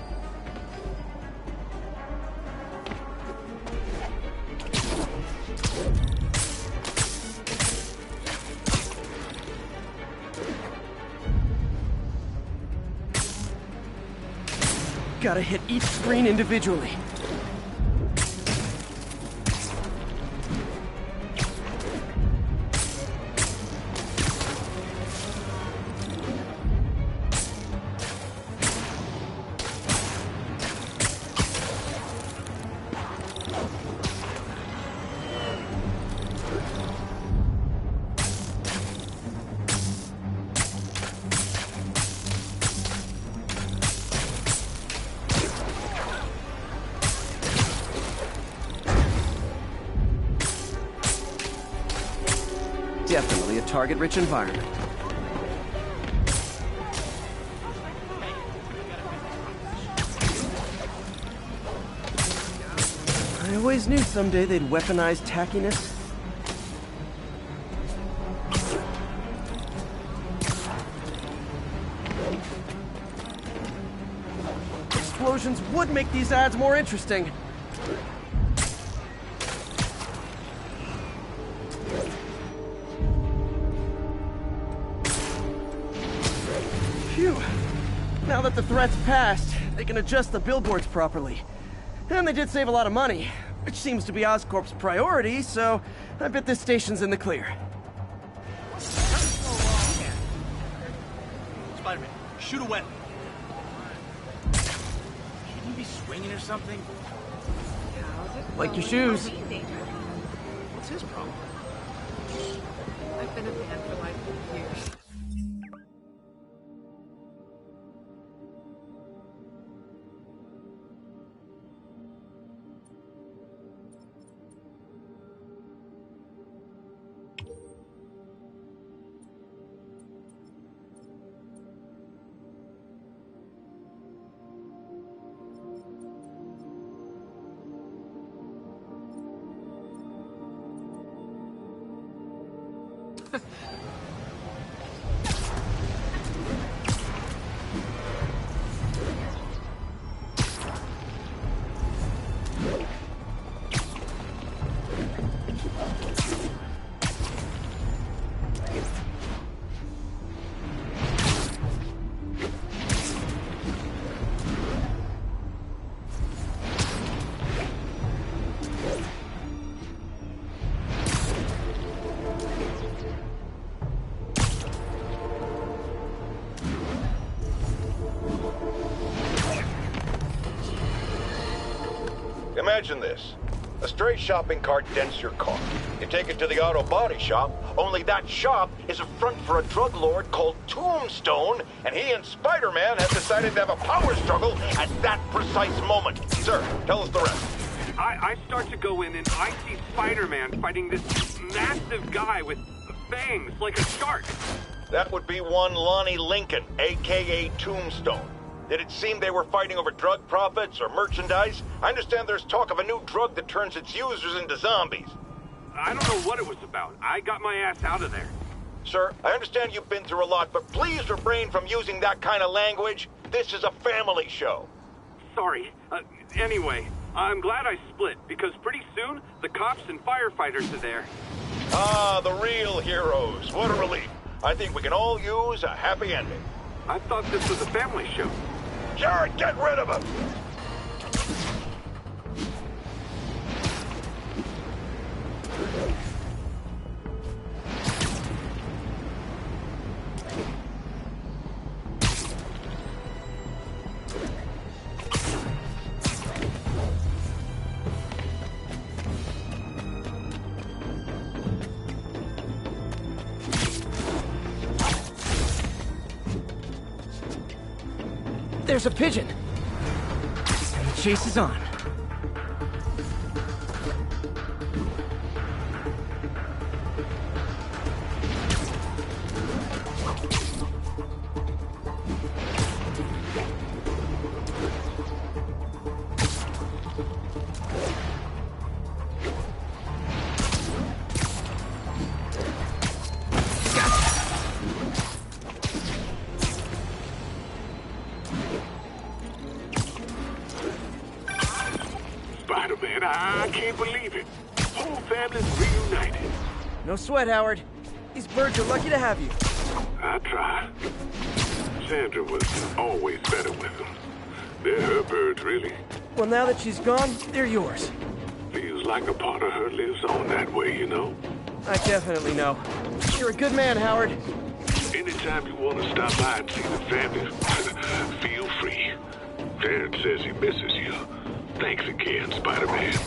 Gotta hit each screen individually. Definitely a target-rich environment. I always knew someday they'd weaponize tackiness. Explosions would make these ads more interesting. Phew. Now that the threat's passed, they can adjust the billboards properly. And they did save a lot of money, which seems to be Oscorp's priority, so I bet this station's in the clear. Spider-Man, shoot a weapon. Can you be swinging or something? Like your shoes. What's his problem? I've been a fan for like years. Imagine this. A stray shopping cart dents your car. You take it to the auto body shop, only that shop is a front for a drug lord called Tombstone, and he and Spider-Man have decided to have a power struggle at that precise moment. Sir, tell us the rest. I start to go in and I see Spider-Man fighting this massive guy with fangs like a shark. That would be one Lonnie Lincoln, a.k.a. Tombstone. Did it seem they were fighting over drug profits or merchandise? I understand there's talk of a new drug that turns its users into zombies. I don't know what it was about. I got my ass out of there. Sir, I understand you've been through a lot, but please refrain from using that kind of language. This is a family show. Sorry. Anyway, I'm glad I split, because pretty soon, the cops and firefighters are there. Ah, the real heroes. What a relief. I think we can all use a happy ending. I thought this was a family show. Jared, get rid of him! There's a pigeon! And the chase is on. Spider-Man, I can't believe it. Whole family's reunited. No sweat, Howard. These birds are lucky to have you. I try. Sandra was always better with them. They're her birds, really. Well, now that she's gone, they're yours. Feels like a part of her lives on that way, you know? I definitely know. You're a good man, Howard. Anytime you want to stop by and see the family, feel free. Terrence says he misses you. Thanks again, Spider-Man.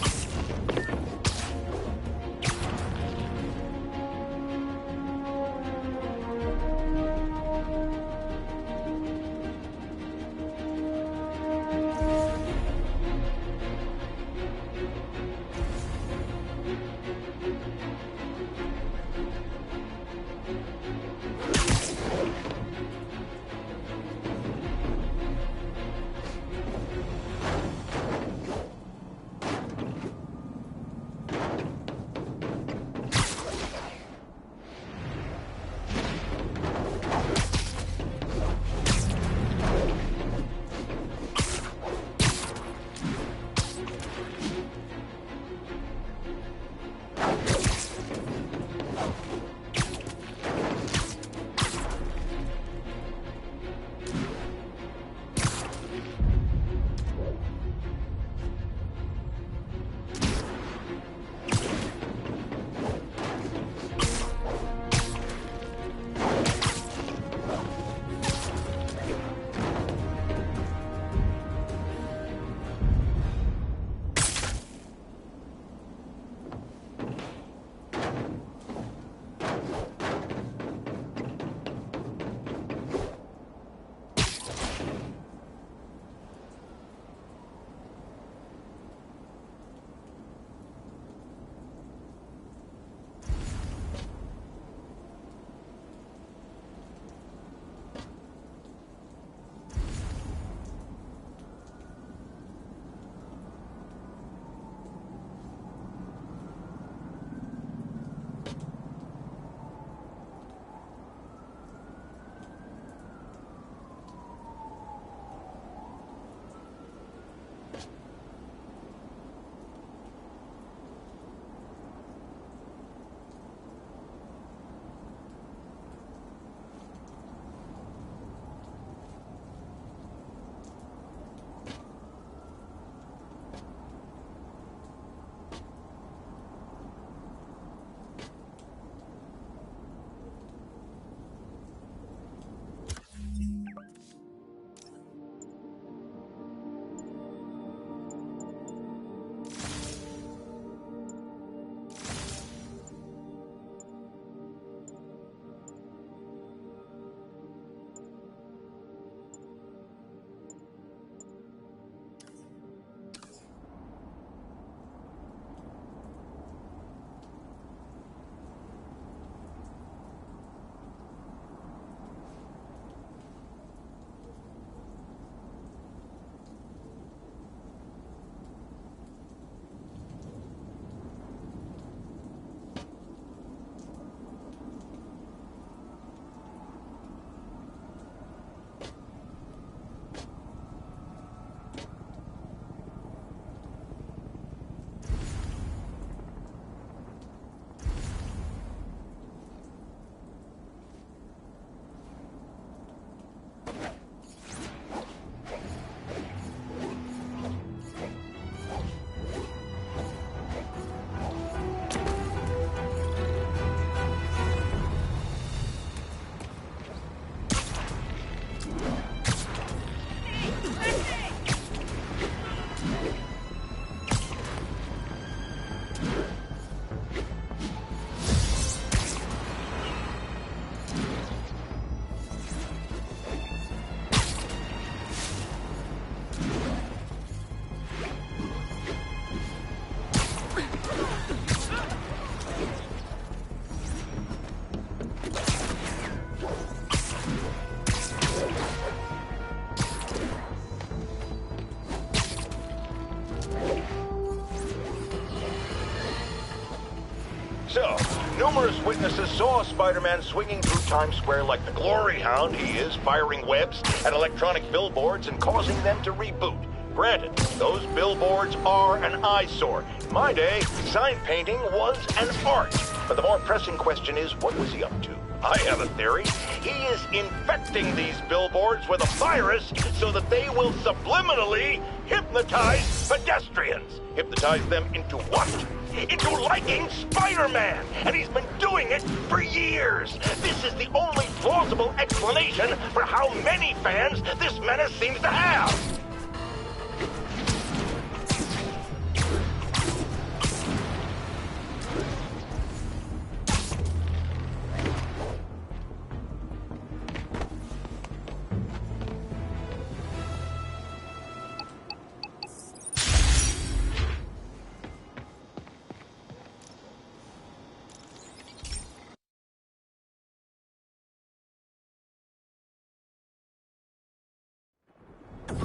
Numerous witnesses saw Spider-Man swinging through Times Square like the glory hound he is, firing webs at electronic billboards and causing them to reboot. Granted, those billboards are an eyesore. In my day, sign painting was an art. But the more pressing question is, what was he up to? I have a theory. He is infecting these billboards with a virus so that they will subliminally hypnotize pedestrians. Hypnotize them into what? Into liking Spider-Man! And he's been doing it for years! This is the only plausible explanation for how many fans this menace seems to have!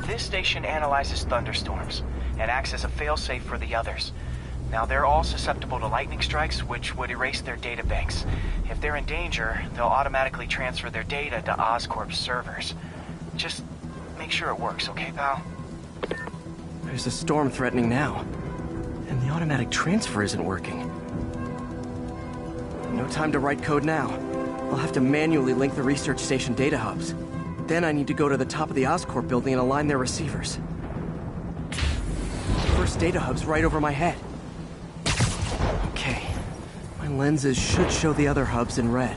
This station analyzes thunderstorms and acts as a failsafe for the others. Now, they're all susceptible to lightning strikes, which would erase their databanks. If they're in danger, they'll automatically transfer their data to Oscorp's servers. Just make sure it works, okay, pal? There's a storm threatening now, and the automatic transfer isn't working. No time to write code now. I'll have to manually link the research station data hubs. Then I need to go to the top of the Oscorp building and align their receivers. First data hub's right over my head. Okay. My lenses should show the other hubs in red.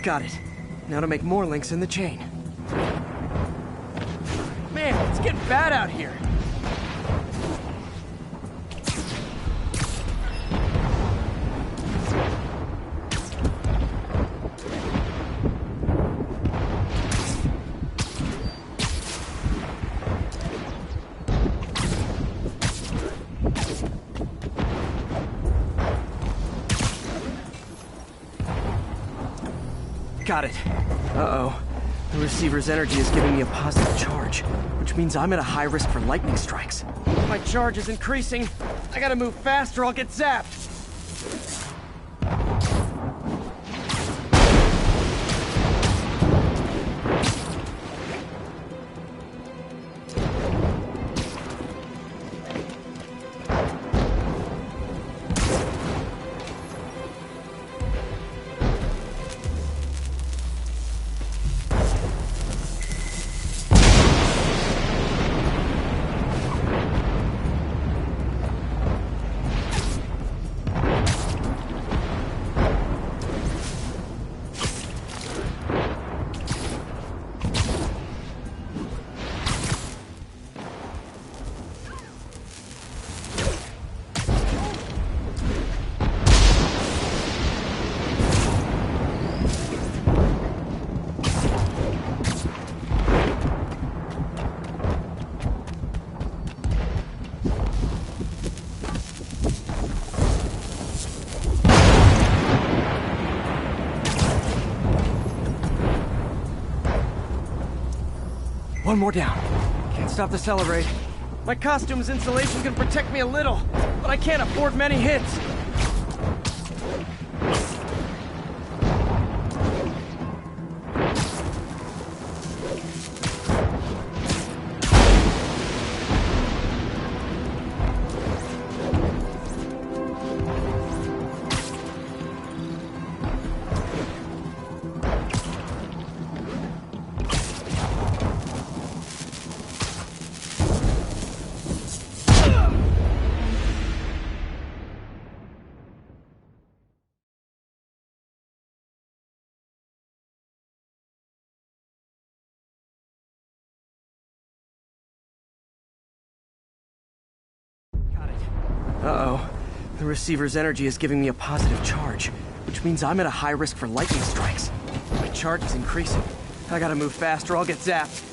Got it. Now to make more links in the chain. Man, it's getting bad out here. Got it. Uh-oh. The receiver's energy is giving me a positive charge, which means I'm at a high risk for lightning strikes. My charge is increasing. I gotta move fast or I'll get zapped. One more down. Can't stop the celebrate. My costume's insulation can protect me a little, but I can't afford many hits. Uh-oh. The receiver's energy is giving me a positive charge, which means I'm at a high risk for lightning strikes. My charge is increasing. I gotta move fast or I'll get zapped.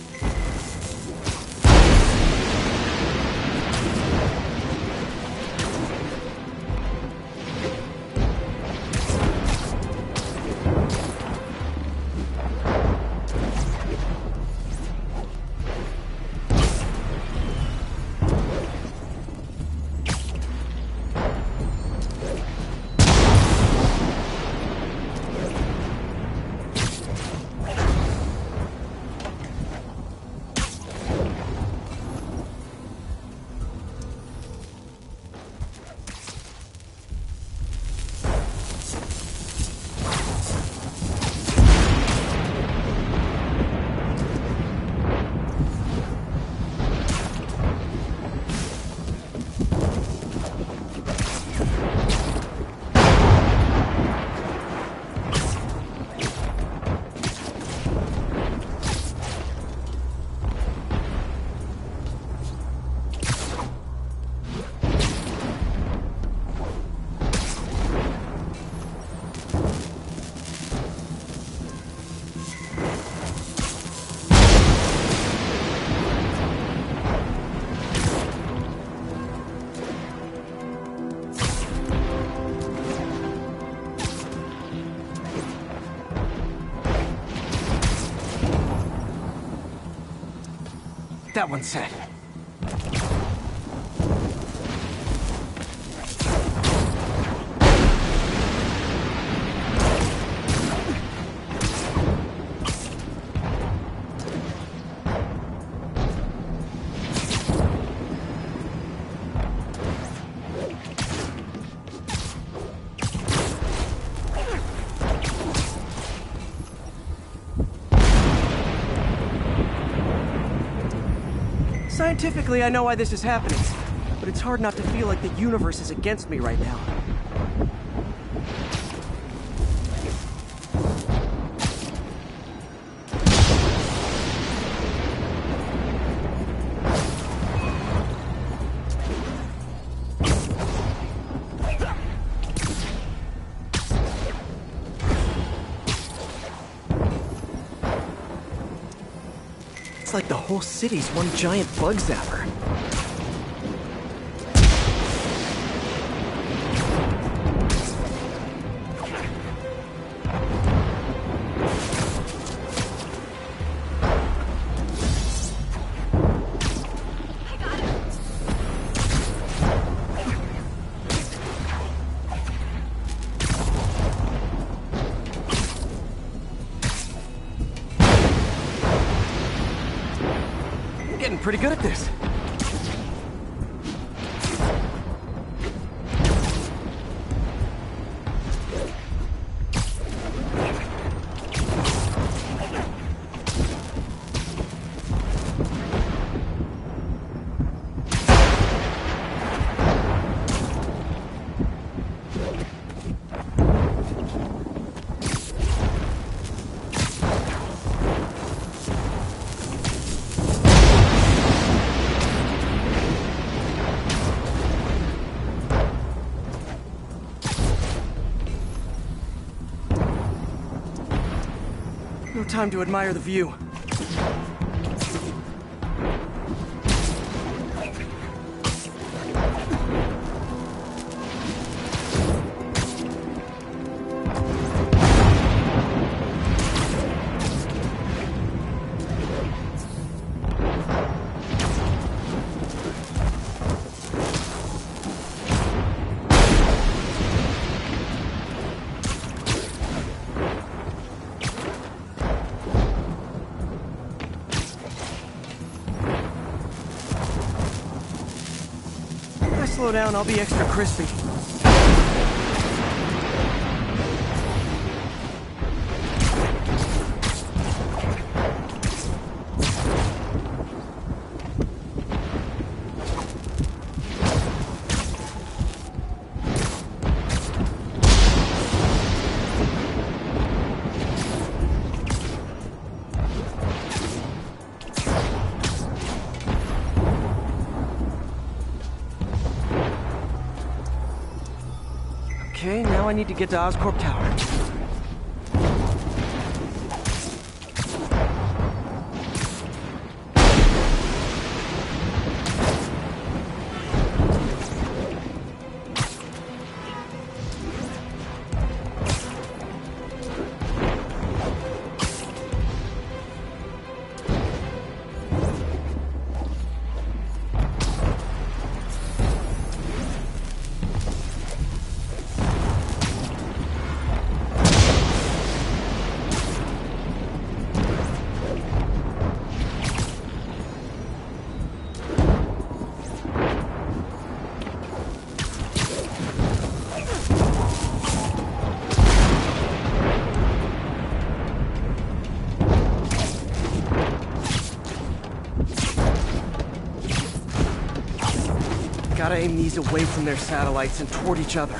that one set. Scientifically, I know why this is happening, but it's hard not to feel like the universe is against me right now. It's like the whole city's one giant bug zapper. Getting pretty good at this. No time to admire the view. Slow down, I'll be extra crispy. Okay, now I need to get to Oscorp Tower. Gotta aim these away from their satellites and toward each other.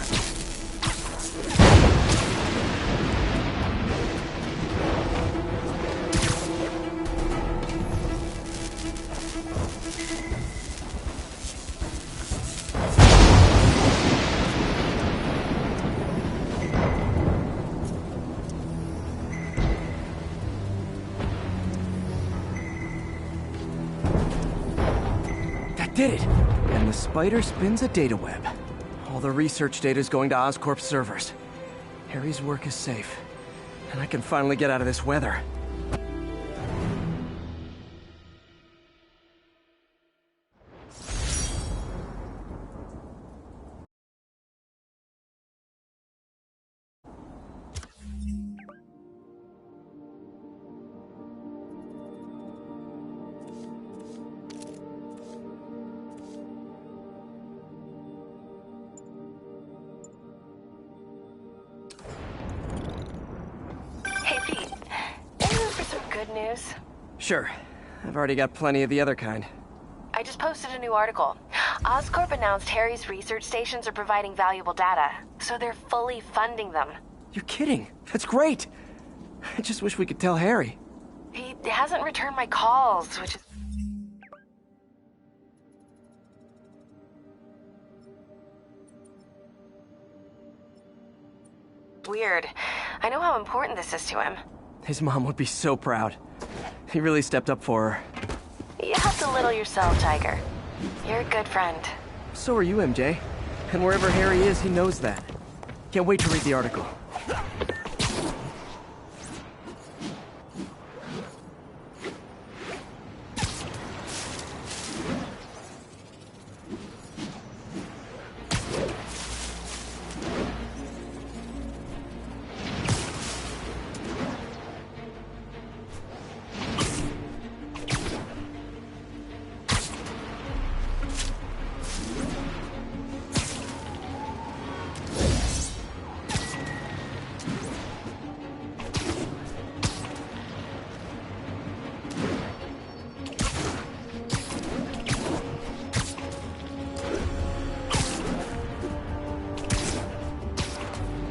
That did it! And the spider spins a data web. All the research data is going to Oscorp's servers. Harry's work is safe. And I can finally get out of this weather. Hey, Pete. Any room for some good news? Sure. I've already got plenty of the other kind. I just posted a new article. Oscorp announced Harry's research stations are providing valuable data, so they're fully funding them. You're kidding. That's great. I just wish we could tell Harry. He hasn't returned my calls, which is... weird. I know how important this is to him. His mom would be so proud. He really stepped up for her. You helped a little yourself, Tiger. You're a good friend. So are you, MJ. And wherever Harry is, he knows that. Can't wait to read the article.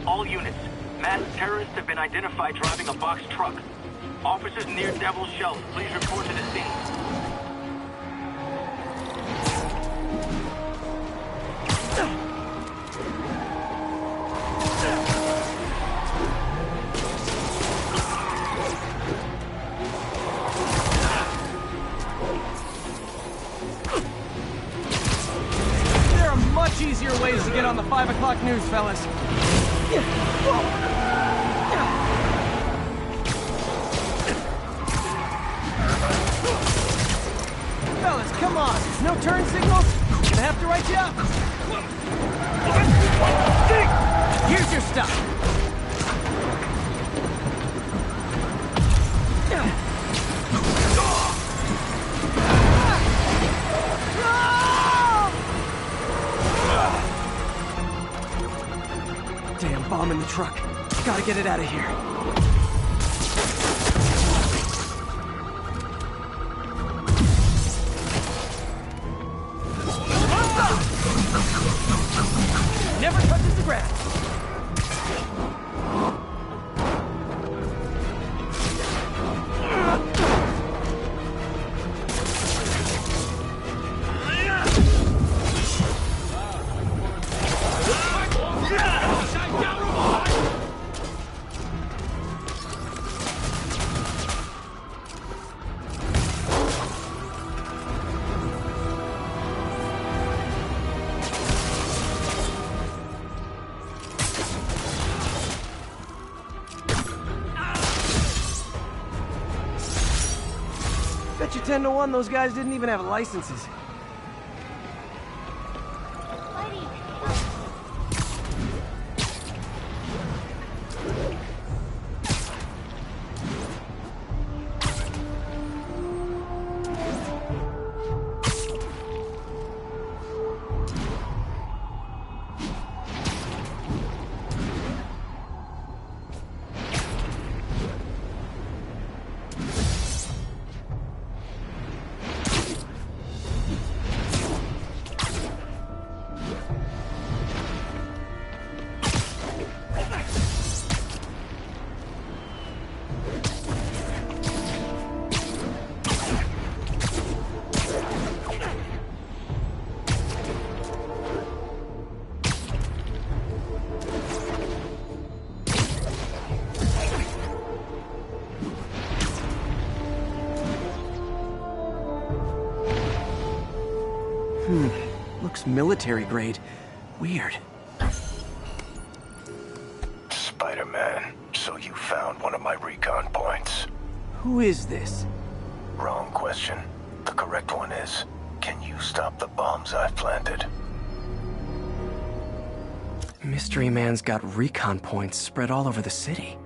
All units, masked terrorists have been identified driving a box truck. Officers near Devil's Shelf, please report to the scene. There are much easier ways to get on the 5 o'clock news, fellas. Fellas, come on. No turn signals? Gonna have to write you up. Here's your stuff. Damn bomb in the truck. Gotta get it out of here. Never touches the ground. Bet you 10 to 1 those guys didn't even have licenses. Looks military grade. Weird. Spider-Man, so you found one of my recon points. Who is this? Wrong question. The correct one is, can you stop the bombs I've planted? Mystery Man's got recon points spread all over the city.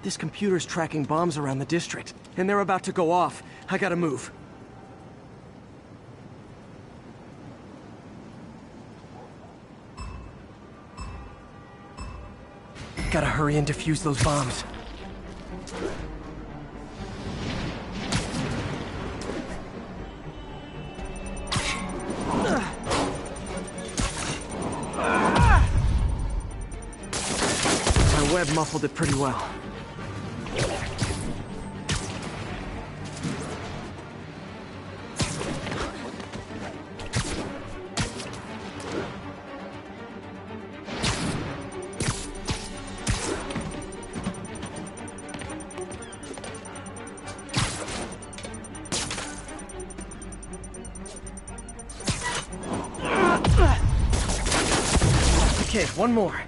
This computer's tracking bombs around the district, and they're about to go off. I gotta move. Gotta hurry and defuse those bombs. My web muffled it pretty well. Okay, one more.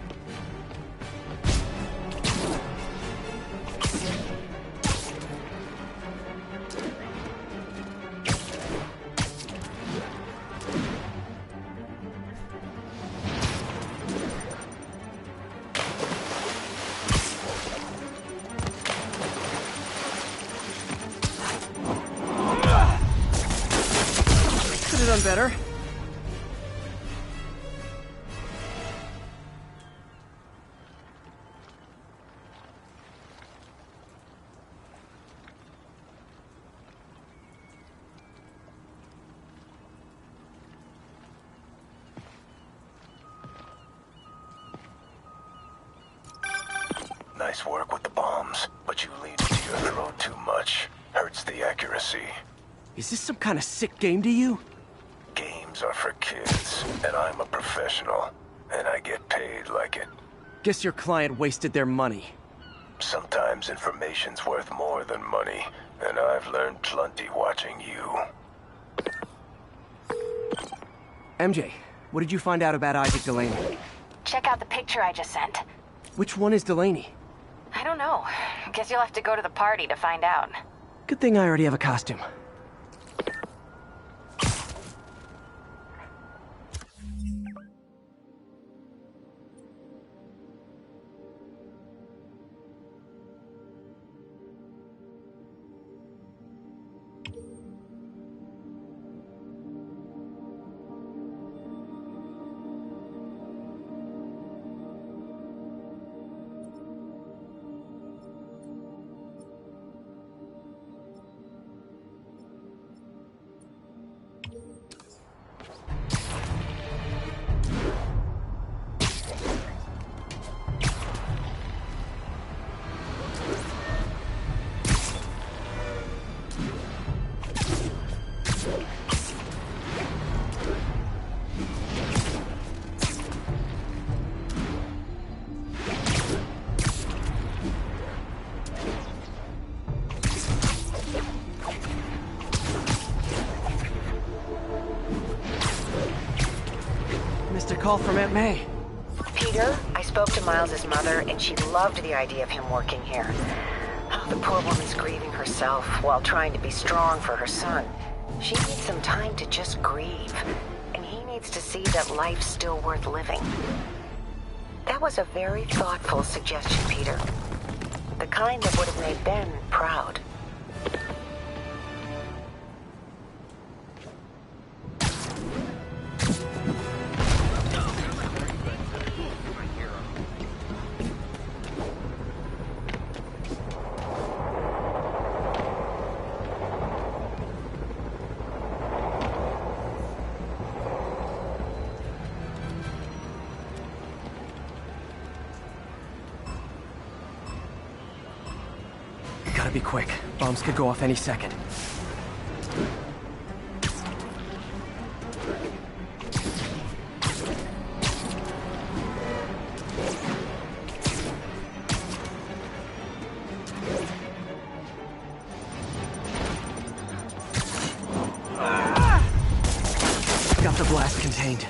Could have done better. Nice work with the bombs, but you lead it to your throat too much. Hurts the accuracy. Is this some kind of sick game to you? Games are for kids, and I'm a professional, and I get paid like it. Guess your client wasted their money. Sometimes information's worth more than money, and I've learned plenty watching you. MJ, what did you find out about Isaac Delaney? Check out the picture I just sent. Which one is Delaney? I don't know. Guess you'll have to go to the party to find out. Good thing I already have a costume. Missed a call from Aunt May. Peter, I spoke to Miles's mother, and she loved the idea of him working here. Oh, the poor woman's grieving herself while trying to be strong for her son. She needs some time to just grieve, and he needs to see that life's still worth living. That was a very thoughtful suggestion, Peter. The kind that would have made Ben proud. Gotta be quick. Bombs could go off any second. Got the blast contained.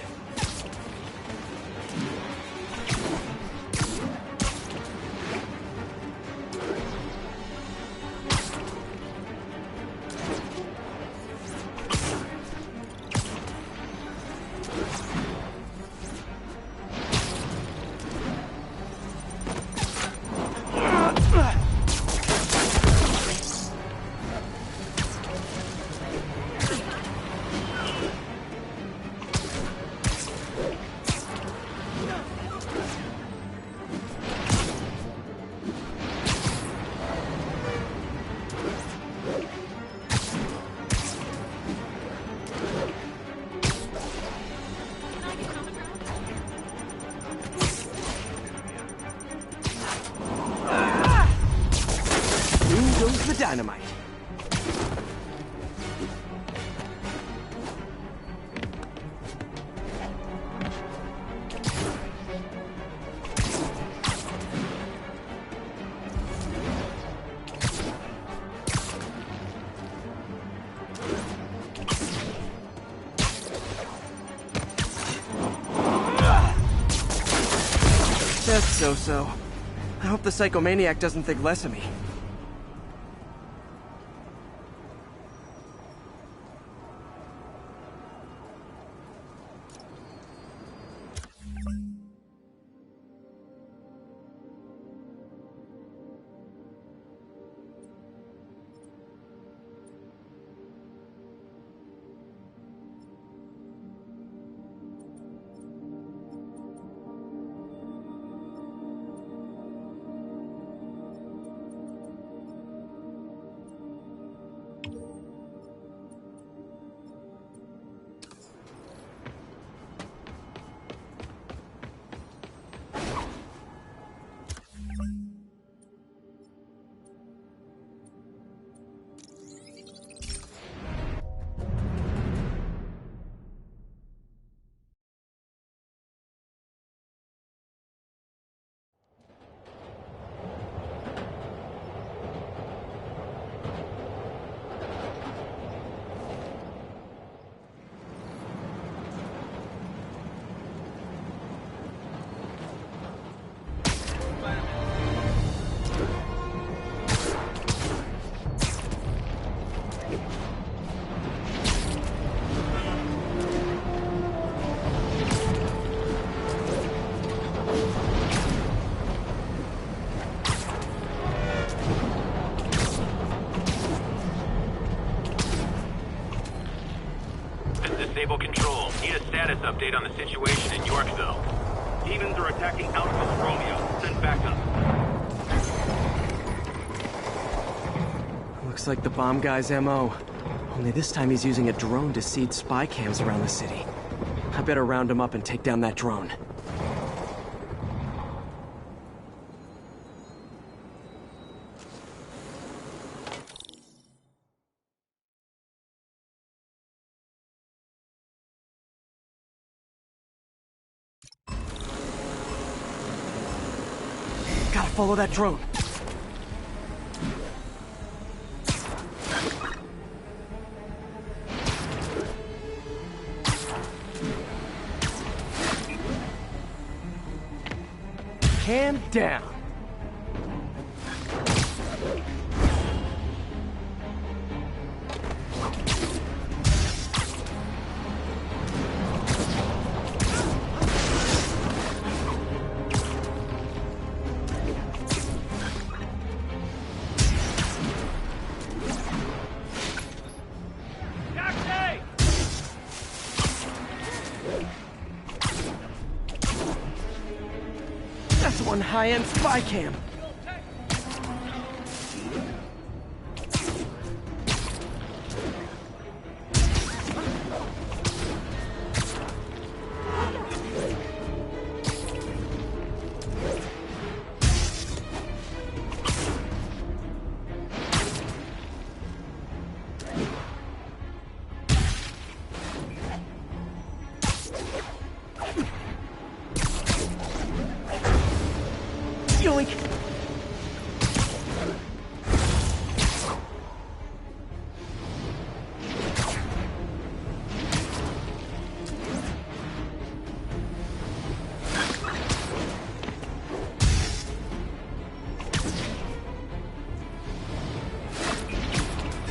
That's so-so. I hope the psychomaniac doesn't think less of me. Disable control. Need a status update on the situation in Yorkville. Demons are attacking Outpost Romeo. Send backup. Looks like the bomb guy's MO. Only this time he's using a drone to seed spy cams around the city. I better round him up and take down that drone. Gotta follow that drone. Cam down. That's one high-end spy cam. Yoink!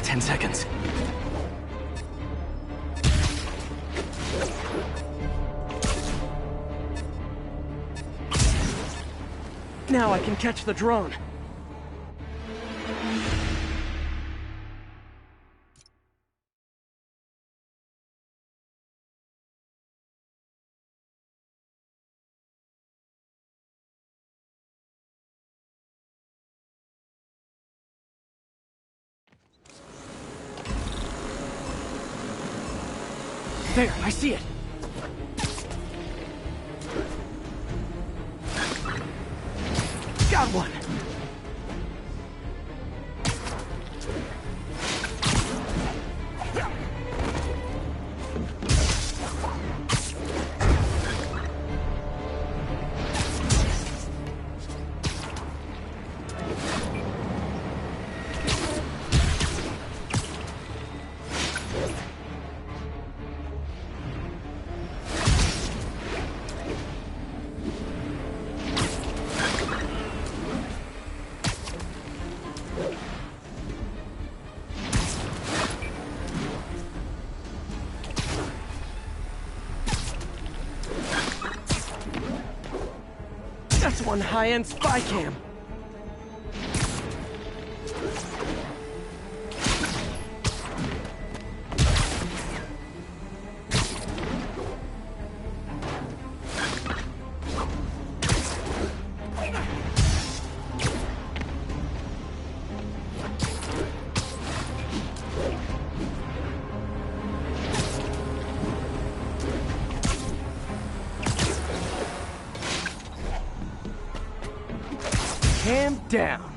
10 seconds. Now I can catch the drone. There, I see it. Got one. That's one high-end spy cam. Cam down.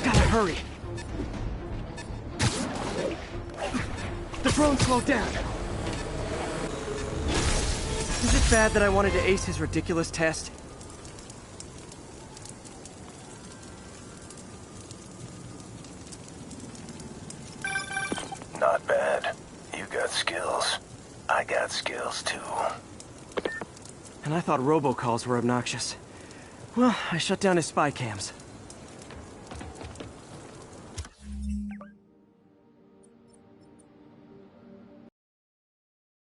Gotta hurry. The drone slowed down. Is it bad that I wanted to ace his ridiculous test? Not bad. You got skills. I got skills too. And I thought robocalls were obnoxious. Well, I shut down his spy cams.